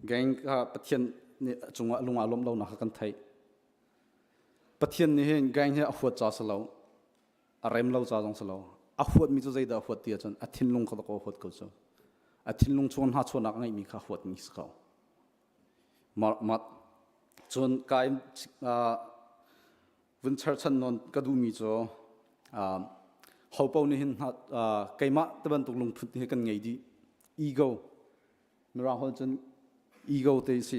gain ka pathian ni chunga lunga lom lo na kan thai pathian ni hen gain he ahuat cha sa lo arem lo cha jong sa lo ahuat mi chu zai da ahuat ti chan athin lung ko ahuat ko cho athin lung chon ha chon nak ngai mi kha ahuat mi ska ma chon kai vun char chan non ka du mi cho hopau ni hin kaima taban tuk lung phut ni kan ngai di ego mira hol chan ego te si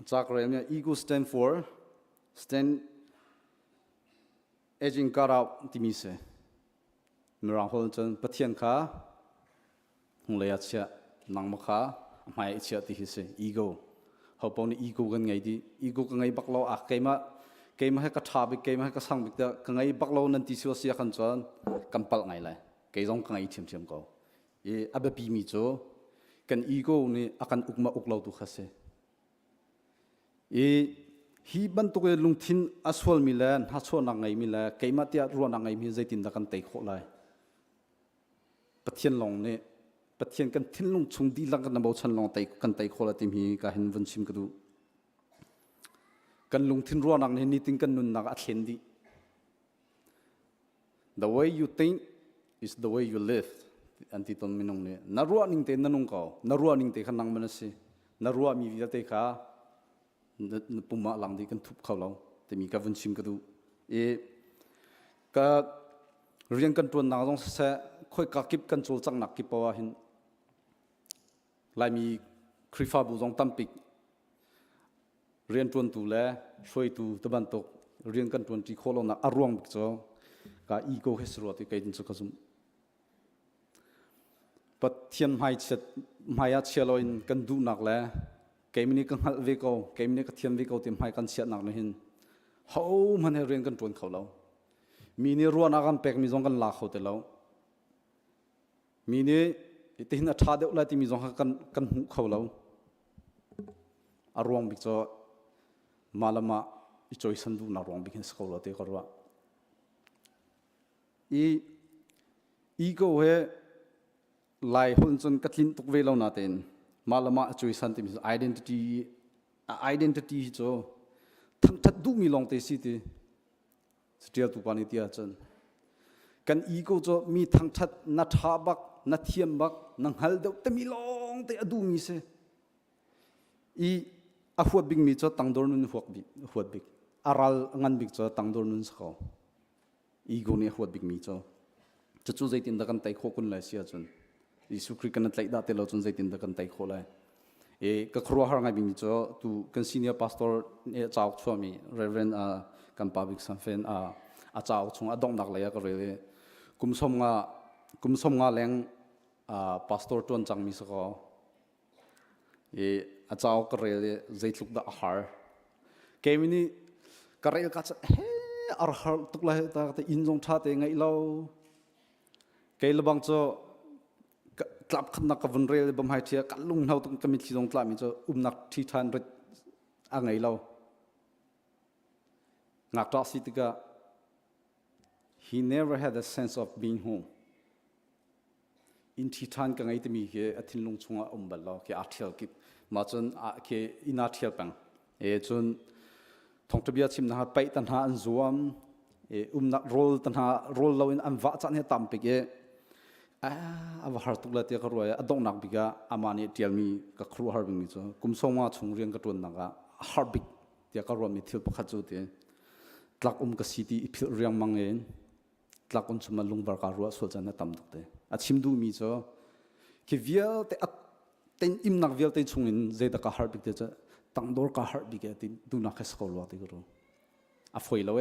Zachariah ego stand aging God out ti mi se mira hol chan pathian kha hung le ya chia nang ma kha mai chia ti hi se ego hopau ni ego kan ngai di ego ka ngai baklo a keima ha ka thabi keima ha ka sang bik ta ka ngai baklo nan ti siwa sia kan chan kampal ngai lai ke jong ka ngai thim ko aba pi mi cho kan ego ni akan ukma uklo tu khase hi ban tu ke lungthin aswal milan ha chho na ngai mila keima tia ro na ngai mi zaitin da kan tei kho lai pathian long ne pathian kan thinlung chung di lang kan nabo chan long tai kan tai khola tim hi ka hin vun chim kadu kan lung thin ruanak ni ting kan nun nak a thlen di the way you think is the way you live anti ton minong ne narua ning te nanung ko narua ning te khanang manasi narua mi vi te kha puma lang di kan thup khawlo te mi ka vun chim kadu e ka riang kan tuan na jong sa khoi ka kip kan chul chang nak ki pawa hin lai mi khrifa bu jong tampik rian tuan tu le shoi tu taban tok riang kan tuan ti kholo na arwang bik cho ka ego hesro ti kai din chu khazum pathian mai chet maya cheloin kan du nak le kaimini kan hal ve ko kaimini ka thiam ve ko ti mai kan siat nak na hin ho man he rian kan tuan kholo mi ni ruan agam pek mi jong kan la kho te lo mi ni ti hin a tha de la ti mi jong kan hu kho lo arwang bik cho malama I choice du na rong bikin skola te korwa ego he lai hon chon katlin tuk ve lo na ten malama choice an tim identity cho thang that du mi long te si te still tu pani tia chen kan ego cho mi thang that na tha bak na thiam bak nang hal de te mi long te adu mi se a huat big mi cho tangdor nun huat big aral ngan big cho tangdor nun sakho ego ne huat big mi cho chu zaitin da kan tai kho kun la sia chun isu kri kan tlai da te lo chun zaitin da kan tai kho la ka khro har ngai bing cho tu kan senior pastor ne chaw chhomi reverend kan public samfen a chaw chung a dong nak la ya ka re kum som nga leng pastor ton chang mi sakho a chaw ka re zaitluk da har kemini karel ka cha he ar har tukla ta in jong tha te ngai lo ke labang cho klap khna ka vun rel bam hai thia kalung nau tung kami thilong tla mi cho nak thi than ret a ngai lo ngak ta sitika he never had a sense of being home in thi than ka ngai te mi ke athin lung chunga bal lo ke athial ki ma chon ke ina thial pang chon Thawngṭha Chim na pai tan ha an zuam nak rol tan ha rol lo in an wa chan he tam pe ke ava har tukla te ka roya adong nak biga amani tial mi ka khru har bing mi cho kum songa chung riang ka ton naga har big te ka ro mi thil pakha chu te tlak ka city phil riang mangen tlak chuma lungbar ka ro so chan na tam tuk te a chim du mi cho ke vial te ten im nak vial te chung in zeda ka har big te cha tangdor ka har big te du na khas ko lo te ro a foi lo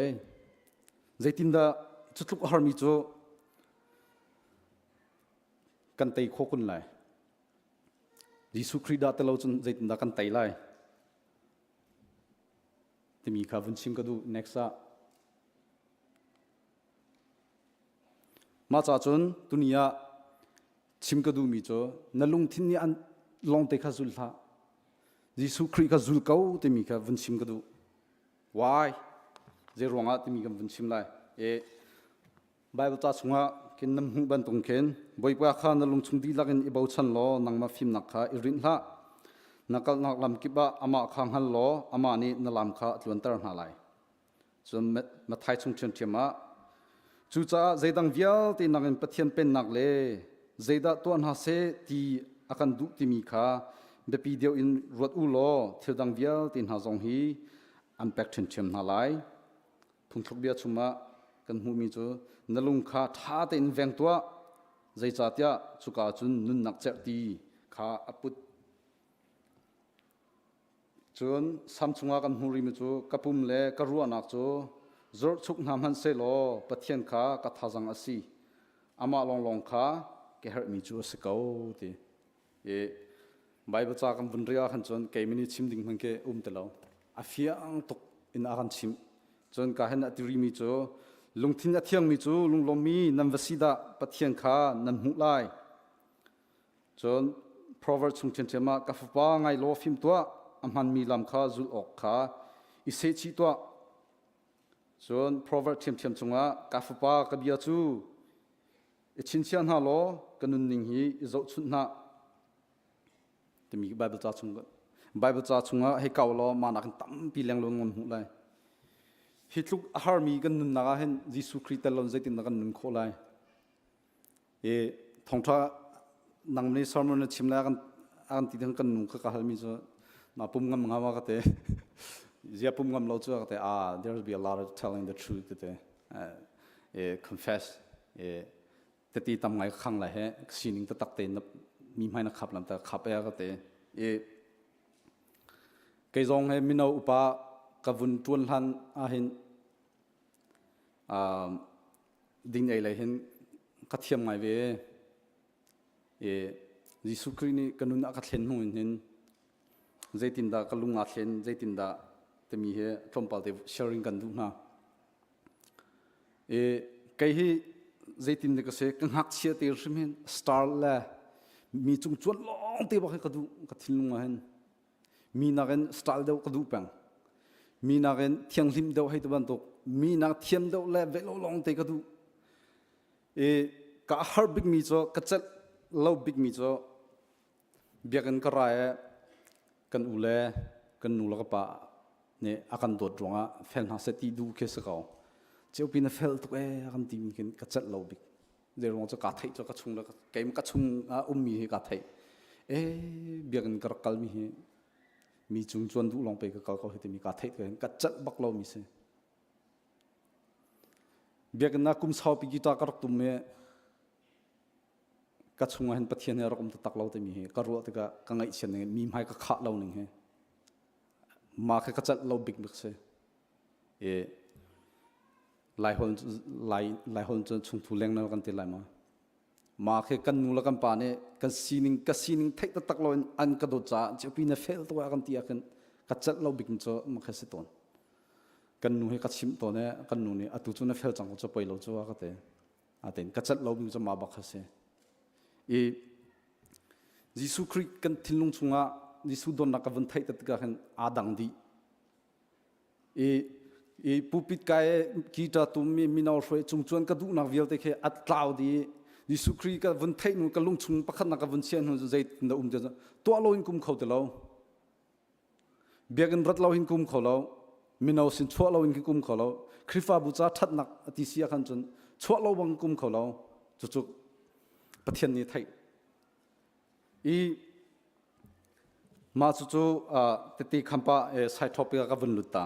zaitin da chutluk har mi cho kan tai kho kun lai Jisu Krida te lo chun zaitin da kan tai lai te mi kha vun chim ka du next ma cha chun dunia chim ka du mi cho nalung thin ni an long te kha zul tha Jisu Kri ka zul kau te mi kha vun chim ka du why je ronga te mi ka vun chim lai Bible ta chunga kin nam hu ban tung ken boi pa kha na lung chung di lakin i bau chan lo nang ma phim nak kha i rin hla nakal nak lam ki ba ama khang hal lo ama ni na lam kha tlwantar na lai so ma thai chung chen thema chu cha zaidang vial ti nangin pathian pen nak le zaida ton ha se ti akan du ti mi kha be pi deu in rot u lo thildang vial tin ha zong hi unpack chen chem na lai phung thok bia chuma kan hu mi chu nalung kha tha te in veng tua zai cha tia chuka chun nun nak cher ti kha aput chun sam chunga kan hu ri mi chu kapum le karua nak chu zor chuk nam han se lo pathian kha ka thajang asi ama long kha ke her mi chu se kau ti Bible cha kan bun ria khan chon ke mini chim ding man ke te lo afiang tok in akan chim chon ka hen atiri mi chu lungthin athiang mi chu lunglom mi nam vasida pathian kha nan hu lai chon proverbs chung chen chema ka fa ngai lo phim tua amhan mi lam kha zul ok kha ise chi tua chon proverbs chem chunga ka fa ka bia chu chin chian ha lo kanun ning hi zo chun na te mi Bible cha chunga he kaw lo ma na kan tam pi leng lo ngom hu lai hitluk har mi kan nun na hen Jesu Christ lon zaitin na kan nun kho lai e Thawngṭha nang ni sermon na chimla kan ti dang kan nun kha hal mi zo na pum ngam nga wa ka te zia pum ngam lo chu ka te there'll be a lot of telling the truth today confess te ti tam ngai khang la he sining ta tak te na mi mai na khap lam ta khap ya ka te cái dòng hay mình đâu upa cái vun tuôn han hin đinh ấy lại hin cắt thiam ngay về Giêsu Christ ni kanun akat len hung hin dây tin da kalung at len dây tin da te mi he trompal te sharing kan du na cái hi dây tin cái se kan hak chia te rim star la mi chung chuan long te ba ka du ka thilung hin mi nagen style deuh kadu pang mi nagen thiang lim deuh hai taban tok mi na thiam deuh le velo long te kadu ka har big mi cho ka chat low big mi cho biakan ka rae kan ule kan nu la ka pa ne akan dot ronga fel na se ti du ke sa kaw cheu pin fel to akan ti mi ken ka chat low big de rong cho ka thai cho ka chung la kaim ka chung mi he ka thai biakan ka kal mi he mi chung chuan du long pe ka kal ko hete mi ka thai ka chat bak lo mi se biak na kum sau pi ta ka rak tum me ka chunga hen pathian he rakom ta tak lo te mi he ka ro te ka ngai chen ne mi mai ka kha lo ning he ma ka chat lo big big se lai hon chung thu leng na kan te lai ma khe kan nu la kan pa ne kan sining thai ta tak lo an ka do cha che pi na fel to kan ti kan ka chat lo big cho ma kha se ton kan nu he ka chim to ne kan nu ni atu chu na fel chang cho poi lo cho ka te aten ka chat lo bing cho ma ba kha se Jesu Christ kan thilung chunga Jesu don na ka van thai ta ka kan adang di pupit kai kita tum mi naw hroi chung chuan ka du nak vial te khe at tlaw di Jesu Christ ka van thai nu ka lung chung pakhat na ka van chen hu zai na te to lo in kum khau te lo biagan rat lo in kum khau lo mi naw sin chwa lo in kum khau lo khrifa bu cha that nak ati sia khan chun chwa lo bang kum khau lo chu chu pathian ni thai ma chu chu te ti khampa side topic ka van luta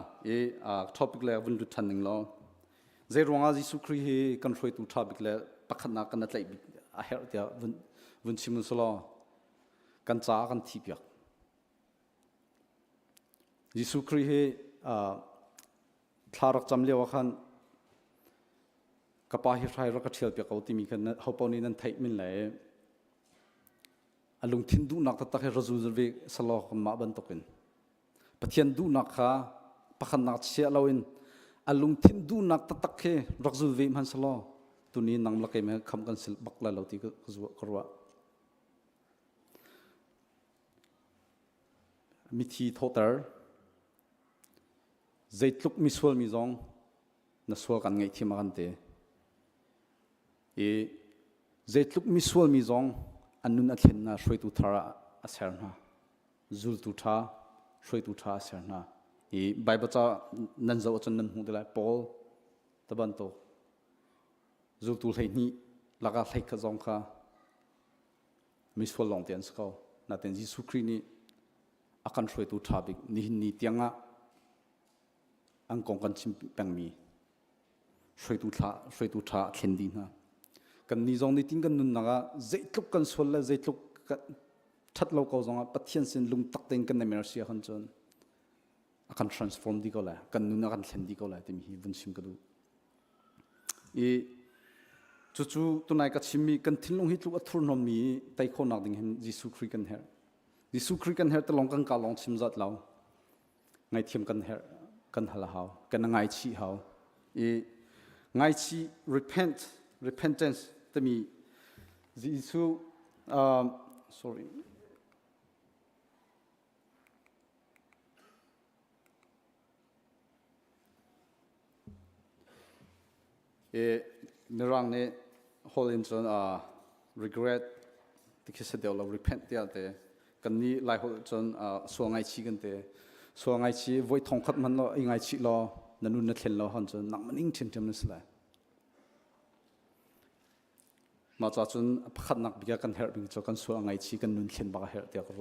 topic le van lut thaning lo zai ronga Jesu Christ he kan hroi tu topic le pakhat na kan tlai a her tia vun chimun solo kan cha kan thi pyak Jesu Christ he thlarak cham lewa khan kapa hi thai ra ka thial pyak au ti mi kan hoponi nan thai min le alung thin du nak ta he razul ve salo ma ban tokin pathian du nak kha pakhan nak sia lawin alung thin du nak ta tak he razul ve man salo tuni nang la ke me kham kan sil bakla lo ti ko korwa mi thi thotar zaitluk mi sual mi zong na sual kan ngai thima kan te zaitluk mi sual mi zong anun athen na hroi tu thara aserna zul tu tha hroi tu tha aserna bible cha nan zo chan nan hu de la Paul taban to zul tu hlei ni laga hlei kha zong kha misfol long tian skau na ten Jesu Christ ni akan hroi tu tha bik ni tianga ang kong kan chim pang mi hroi tu tha khendi na kan ni zong ni ting kan nun naga zaitluk kan sol la zaitluk that lo ko zonga pathian sin lung tak ten kan na mercy han chon akan transform di ko la kan nun akan thlen di ko la te mi hi bun sim ka du chu tunai ka chimmi kan thinlung hi tlu athur nom mi tai kho nak ding hem Jesu Christ kan her ta long kan ka long chim zat law ngai thiam kan her kan hala haw kan ngai chi haw ngai chi repentance to me Jesu sorry nerang ne whole in chon regret ti khise deu lo repent tia te kan ni lai hol chon so ngai chi kan te so ngai chi voi thong khat man lo ngai chi lo nanu na thlen lo hon chon nang maning thin tem nisla ma cha chun pakhat nak bia kan her bing cho kan so ngai chi kan nun thlen ba her tia ko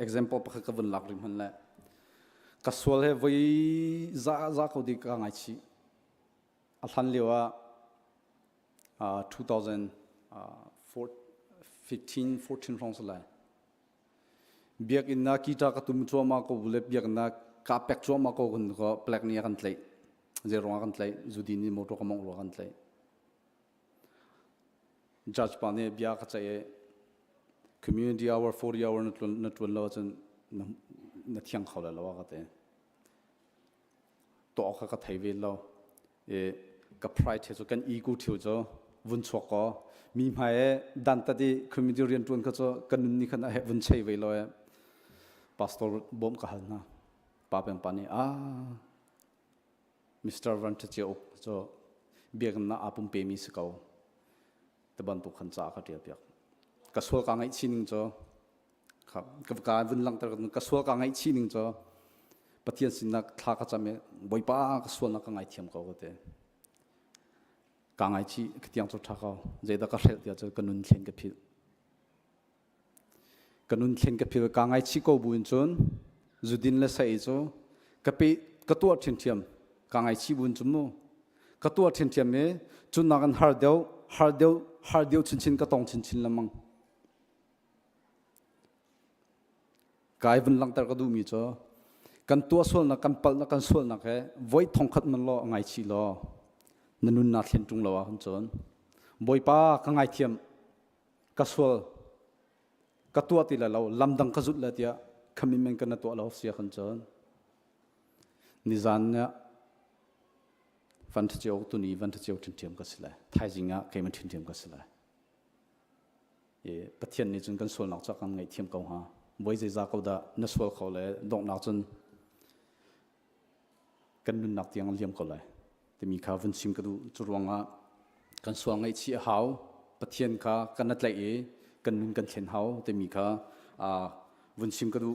example pakhat ka bun lak rim han la ka swal he voi za ko di ka ngai chi a than lewa 2015-14 rong salai biak inna kita ka tum choma ko bule biak na ka pek choma ko gun ko plek ni kan tlai je rong kan tlai zudi ni moto ka mong ro kan tlai judge pa ne bia ka chae community hour 40 hour na tun lo chen na thiang khala lo ka te to ka thai ve lo ka pride he so kan ego thiu cho vun chok ko mi mai dan ta di community rian tun ka cho kan ni khan he vun chei ve lo pastor bom ka hal na pa pen pani Mr. Ṭha Ceu Uk cho biak na apum pe mi sikau te ban tu khan cha ka tia piak ka sual ka ngai chining cho khap ka vun lang tar ka sual ka ngai chining cho pathian sinak thla ka chame boipa ka sual na ka ngai thiam ko te ka ngai chi ktiang cho thakao zeda ka hrel tia cho kanun thlen ka phil ka ngai chi ko buin chon zudin la sai cho ka pe ka tu thin thiam ka ngai chi bun chum no ka tu thin thiam me chun na kan har deu chin ka tong chin lamang kai vun lang tar ka du mi cho kan tu sol na kan pal na kan sol na ke voi thong khat man lo ngai chi lo nanun na thlen tung lawa han chon boipa ka ngai thiam ka sol ka tu ti la lo lamdang ka zut la tia commitment kan to lo sia han chon nizan na Ṭha Ceu Uk tu ni Ṭha Ceu Uk thiam ka sila thai jinga ke man thiam ka sila pathian ni chun kan sol nak cha kan ngai thiam ko ha boi je za ko da na sol kho le dong nak chun kan nun nak tiang liam ko lai te mi kha vun sim ka du churonga kan suang ngai chi hau pathian kha kan at lai kan nun kan thlen hau te mi kha vun sim ka du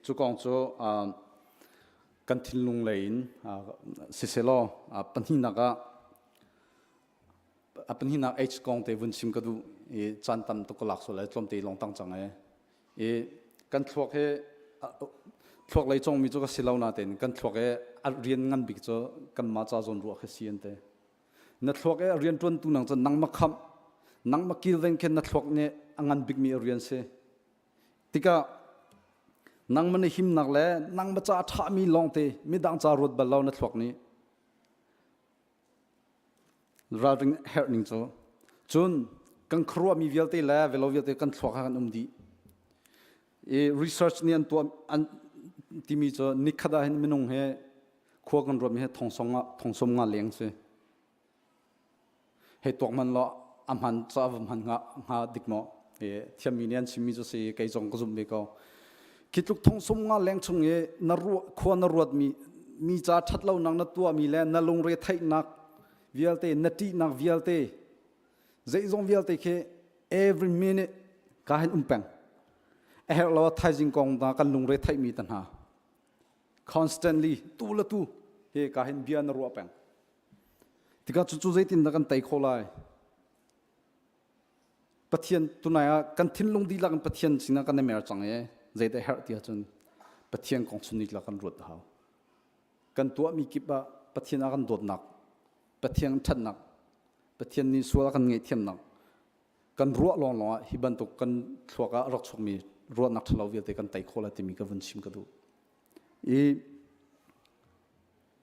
chu kong cho kan thil lung lein siselo panhi na h kong te vun sim ka du chan tam to ko lak so lai tlom te long tang chang kan thlok he thlok lai chong mi chu ka silau na ten kan thlok e rian ngan bik cho kan ma cha zon ru kha sian te na thlok e rian ton tu nang cha nang ma kham nang ma kil ven ken na thlok ne angan bik mi rian se tika nang man him nak le nang ma cha tha mi long te mi dang cha rot ba law na thlok ni raving herning cho chun kan khruwa mi velte la velo velte kan thlok han di research ni an to an timi cho nikhada hin minung he khokan rom he thongsom nga leng se he tok man lo amhan cha man nga dikmo thiaminian chimi cho se kai jong ko zum be ko kitluk thongsom nga leng chung e na ru kho na ruat mi cha thatlo nang na tua mi le na lung re thai nak vialte nati nak vialte zai zong vialte ke every minute ka hin umpang her lo thai jing kong da kan lung re thai mi tan ha constantly tu la tu he ka hin bia na ru pang tika chu zai tin da kan tai kholai pathian tunaya kan thin lung di la kan pathian sina kan mer chang e zai da her tia chun pathian kong chun ni la kan rut ha kan tua mi kipa pathian akan dot nak pathian that nak pathian ni sual kan ngai thiam nak kan ruwa long long hi ban tu kan thloka rak chok mi ruwa nak thlau vi te kan tai khola ti mi ka vun sim ka du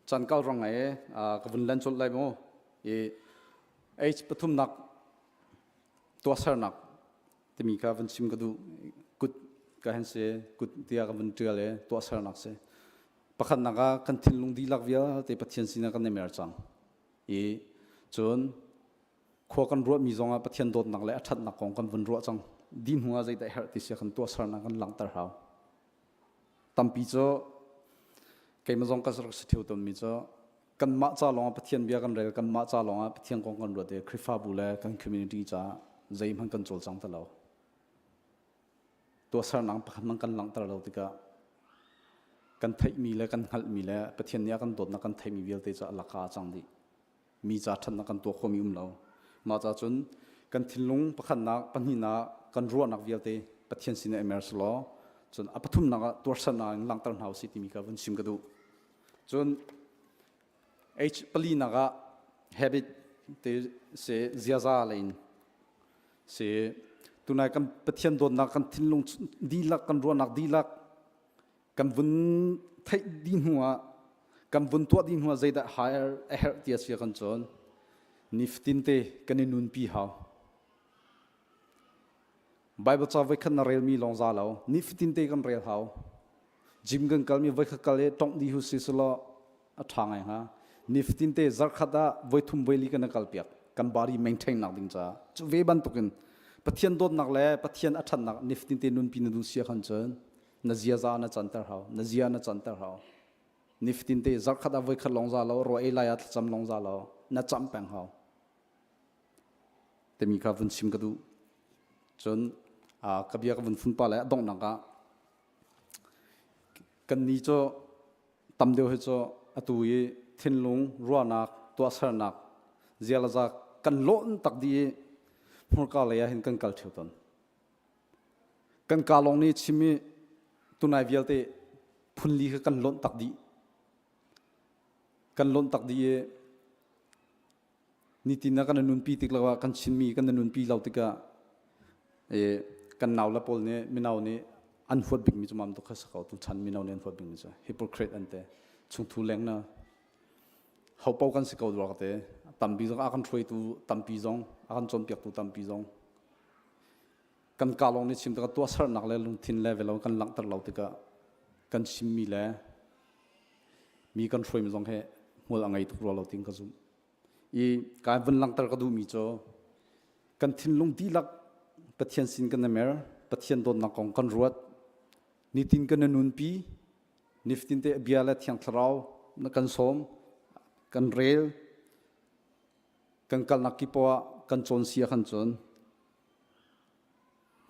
chan kal rong ai ka vun lan chol lai mo h pathum nak to sar nak ti mi ka vun sim ka du kut ka han se kut tia ka vun tia le to sar nak se pakhan naga kan thil lung di lak via te pathian sina kan ne mer chang chon kho kan ro mi zonga pathian dot nak le athat nak kong kan vun ro chang din huwa zai da her ti se kan to sar na kan lang tar hau tampi cho kai ma zong ka sar se theu tom mi cho กันมาจ้าลองปะเทียนเบียกันเรลกันมาจ้าลองปะเทียนกองกันรวดเดคริฟาบุเลกันคอมมูนิตี้จ้าใจมันกันโจลจังตะเราตัวสารนังพันมันกันหลังตะเราติกะกันไทยมีและกันหัลมีและปะเทียนเนี้ยกันโดดนักกันไทยมีเวลเตจ้าลักาจังดิมีจ้าทันนักกันตัวขมีเรามาจ้าจนกันทิ้งลงปะขันนักปัญหากันรัวนักเวลเตปะเทียนสินเอเมอร์สลอจนอปทุมนักตัวสารนังหลังตะเฮาสิติมีกะวันชิมกระดูจนปลีนักhabit เตเสเจียซาเลนเสตุนายกันปะเทียนโดนนักกันทิ้งลงดีลักกันรัวนักดีลักกันวุ่นไทยดินหัวกันวุ่นตัวดินหัวใจได้ higher เทียเสียกันจนนิฟตินเตกันนุนปีหาวไบเบิลจะไว้ขันเรียลมีลงซาแล้วนิฟตินเตกันเรียลหาวจิมกันกัลมีไว้ขันเลยต้องดีหุสิสละทางไงฮะนิฟตินเตจักขัดไว้ทุ่มไว้ลีกันกัลเปียกกันบารีmaintainนักดิ้งจ้าจะเวบันตุกันปะเทียนโดนนักเล่ปะเทียนอัฐนักนิฟตินเตนุนปีนดูเสียกันจนนาเซียซานาจันทร์เฮานาเซียนาจันทร์เฮานิฟตินเตจักขัดไว้ขันลงซาแล้วรอเอลายอัตจำลงซาแล้วนาจำแปงเฮาแต่มีข้าวันชิมกระดูจนกับยากับวันฟุ้นปาแล้วดงนักกันนี้จะตำเดียวให้จะตัวยี่ทิ้งลงรัวนักตัวสารนักเจลจากกันล้นตักดีพวกกาเลยเห็นกันกัลเทียตันกันกาลงนี้ชิมีตัวนายเวียลเตพุ่นลีกันล้นตักดีกันล้นตักดีนี่ทีนักกันนุนปีติกละว่ากันชิมีกันนุนปีเราติกะกันนาวละปอลเนี่ยไม่นาวเนี่ยอันฟอดบิกมิจมันตุกข้าศึกเอาตุชันไม่นาวเนี่ยอันฟอดบิกมิจ้ะฮิปโปคริตอันเตชุงทุเลงนะเขาเป่ากันศึกเอาดูว่าเตตั้มปีจงอากันช่วยตูตั้มปีจงอากันจนเปียกตูตั้มปีจงกันกาลงเนี่ยชิมตะตัวสารนักเลยลงทินเลเวลกันหลังตะเราติกะกันชิมมีแลมีกันช่วยมิจงให้มัวละไงตุกเราติงกระซุ่มอีการวันหลังตะกระดูมีจ้ะกันทินลงดีลักปะเทียนสินกันนะเมอปะเทียนโดนนักของกันรวดนิตินกันนุนปีนิฟตินเตเบียและเทียงทราวนักกันสมกันเรลกันกัลนักกิปัวกันจนเสียกันจน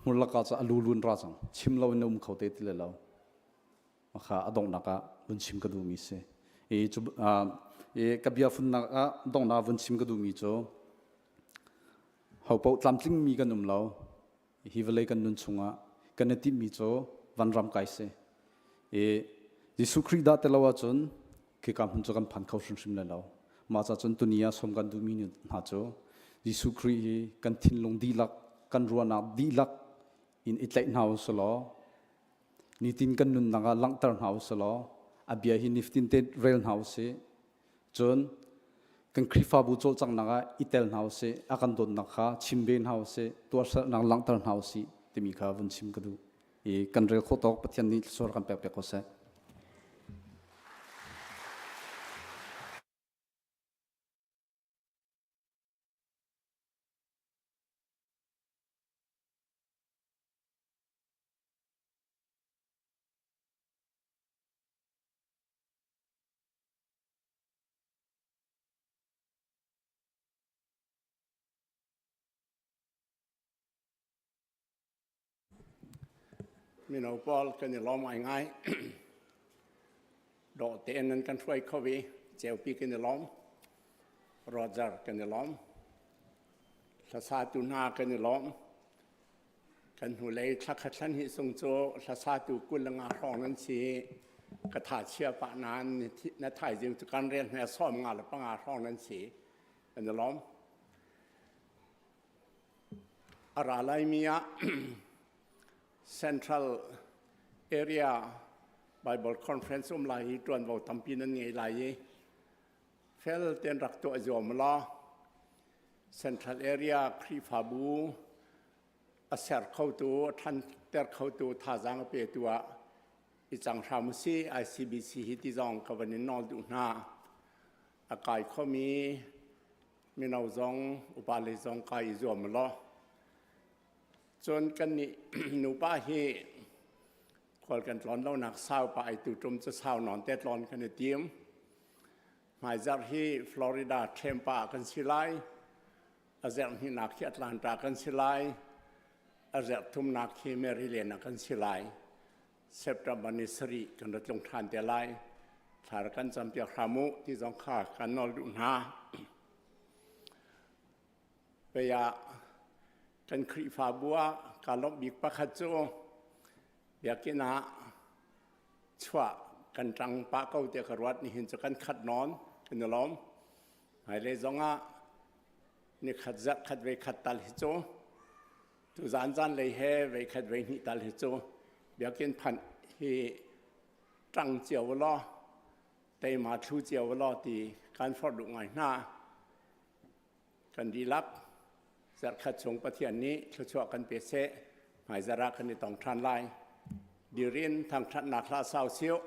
มุลกาจะลูลุนราจังชิมเราเนื้อเขาเตติเลเรามาข้าอดงนักบุญชิมกระดูมีเสจุกับยาฟุนนักดงนักบุญชิมกระดูมีจ้เขาเป่าตามทิ้งมีกันนุ่มเราฮิวเลยกันนุนชงะกันติมีจ้วันรำไก่เสยิสุคริดาเตลาวจนคือการหุ่นจกันพันเขาชิมเลยเรามาจากจนตุนียสมกันดูมีนุหาจ้ยิสุคริกันทิ้งลงดีลักกันรัวนักดีลักอินอิตเลนเฮาส์ล้อนิตินกันนุนนักลังเตอร์เฮาส์ล้ออาเบียฮินิฟตินเตเรลเฮาส์จนกันคริฟาบูโจจังนักอิตเลนเฮาส์อากันโดนนักชิมเบนเฮาส์ตัวนักลังเตอร์เฮาส์ที่มีข้าวันชิมกันดูกันเรียกโคตรปฏิญาณนี้สวรรค์กันเปียกๆก็เสมีนเอาบอลกันล้อมง่ายๆโดดเตนนั้นกันช่วยเขาวิเจ้าปีกันล้อมรอจาร์กันล้อมภาษาตุนากันล้อมกันหูเลยทักขันหิทรงโจภาษาตุกุลงาของนั้นสีกระถาเชื่อปะนานในไทยจึงการเรียนแม่ซ้อมงานหรือปะงาของนั้นสีกันล้อมอะไรมีอะCentral Area Bible Conference ลายตรวนบอกตั้มปีนั้นไงลายเฟลเตียนรักตัวจอมล้อ Central Area ครีฟาบูอาเซอร์เข้าตัวทันเตอร์เข้าตัวท่าจังเปียตัวอีจังทำซี ICBC ฮิติจองกับวันนี้นอนดูหน้าอากาศเขามีนาวจงอุปาลิจงกายจอมล้อจนกันนี่หนูป้าเฮคนกันร้อนเล่าหนักเศร้าไปตู่จมจะเศร้านอนแต่ร้อนกันเตียมม หมายจากที่ฟลอริดาเทมปากันสิไลอาจากที่นักที่แอตแลนตากันสิไลอาจากทุ่มนักที่แมริแลนด์กันสิไลเซปตบันิสรีกันรถลงทานเตลัยถารกันจำเปียขามุที่สองข้ากันนอลุนาเปียกันครีฟาบัวการลบบิกปะขัดโจเบียกินาชั่วกันจังปะเก้าเตะกรวดนี่เห็นจะกันขัดนอนกันล้อมหายเลยจงอ่ะนี่ขัดจัดขัดเวขัดตัลฮิโจตุจานจันเลยเฮเวขัดเวนิตัลฮิโจเบียกินพันที่จังเจียวล้อแต่มาทูเจียวล้อตีการฟอดดุไงหน้ากันดีลักจัดขัดชงประเทศนี้ชั่วกันเปเสหมายจะรักกันในต้องทานไลดีเรียนทางทัศนาคลาเศร้าเชียว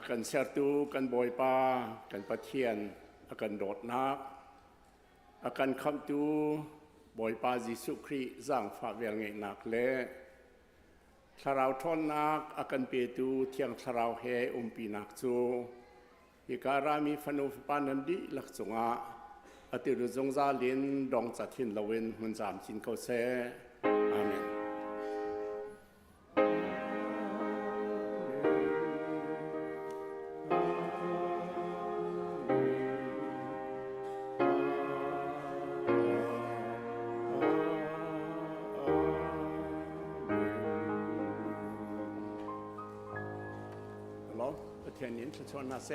กันเสียตูกันบอยปากันปะเทียนกันโดดนักกันคำตูบอยปาจิสุครีสั่งฝ่าเวียงเงนักเล่ทาราวทอนนักกันเปตูเทียงทาราวเฮปีนักจูฮิการามีฟนุฟปานันดีลักจงอาติรุจงซาลินดองจัดทินลวินหุ่นจามจินเขาเซอาเมนเทียนนี้ชวนนาเซ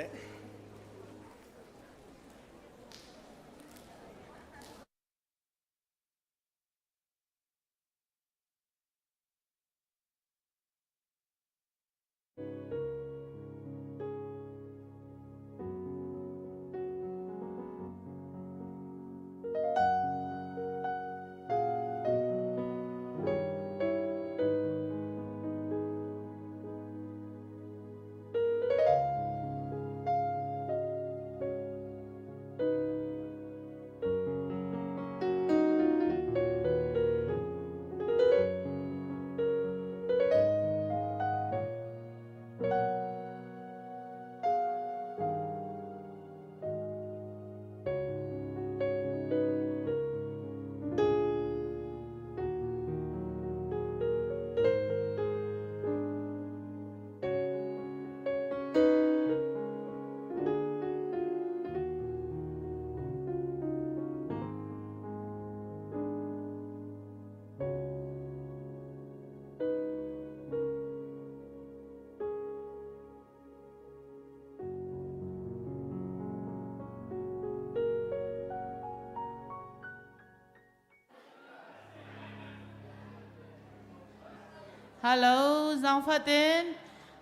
Hello, Zang Fatin.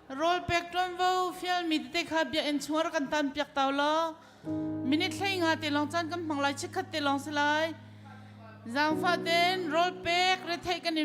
Roll pekton vo fiel mi te kha bia en chuar kan tan piak taw lo. Minute thlai nga te long chan kan manglai chikhat te long slai. Zang Fatin roll pek re thai kan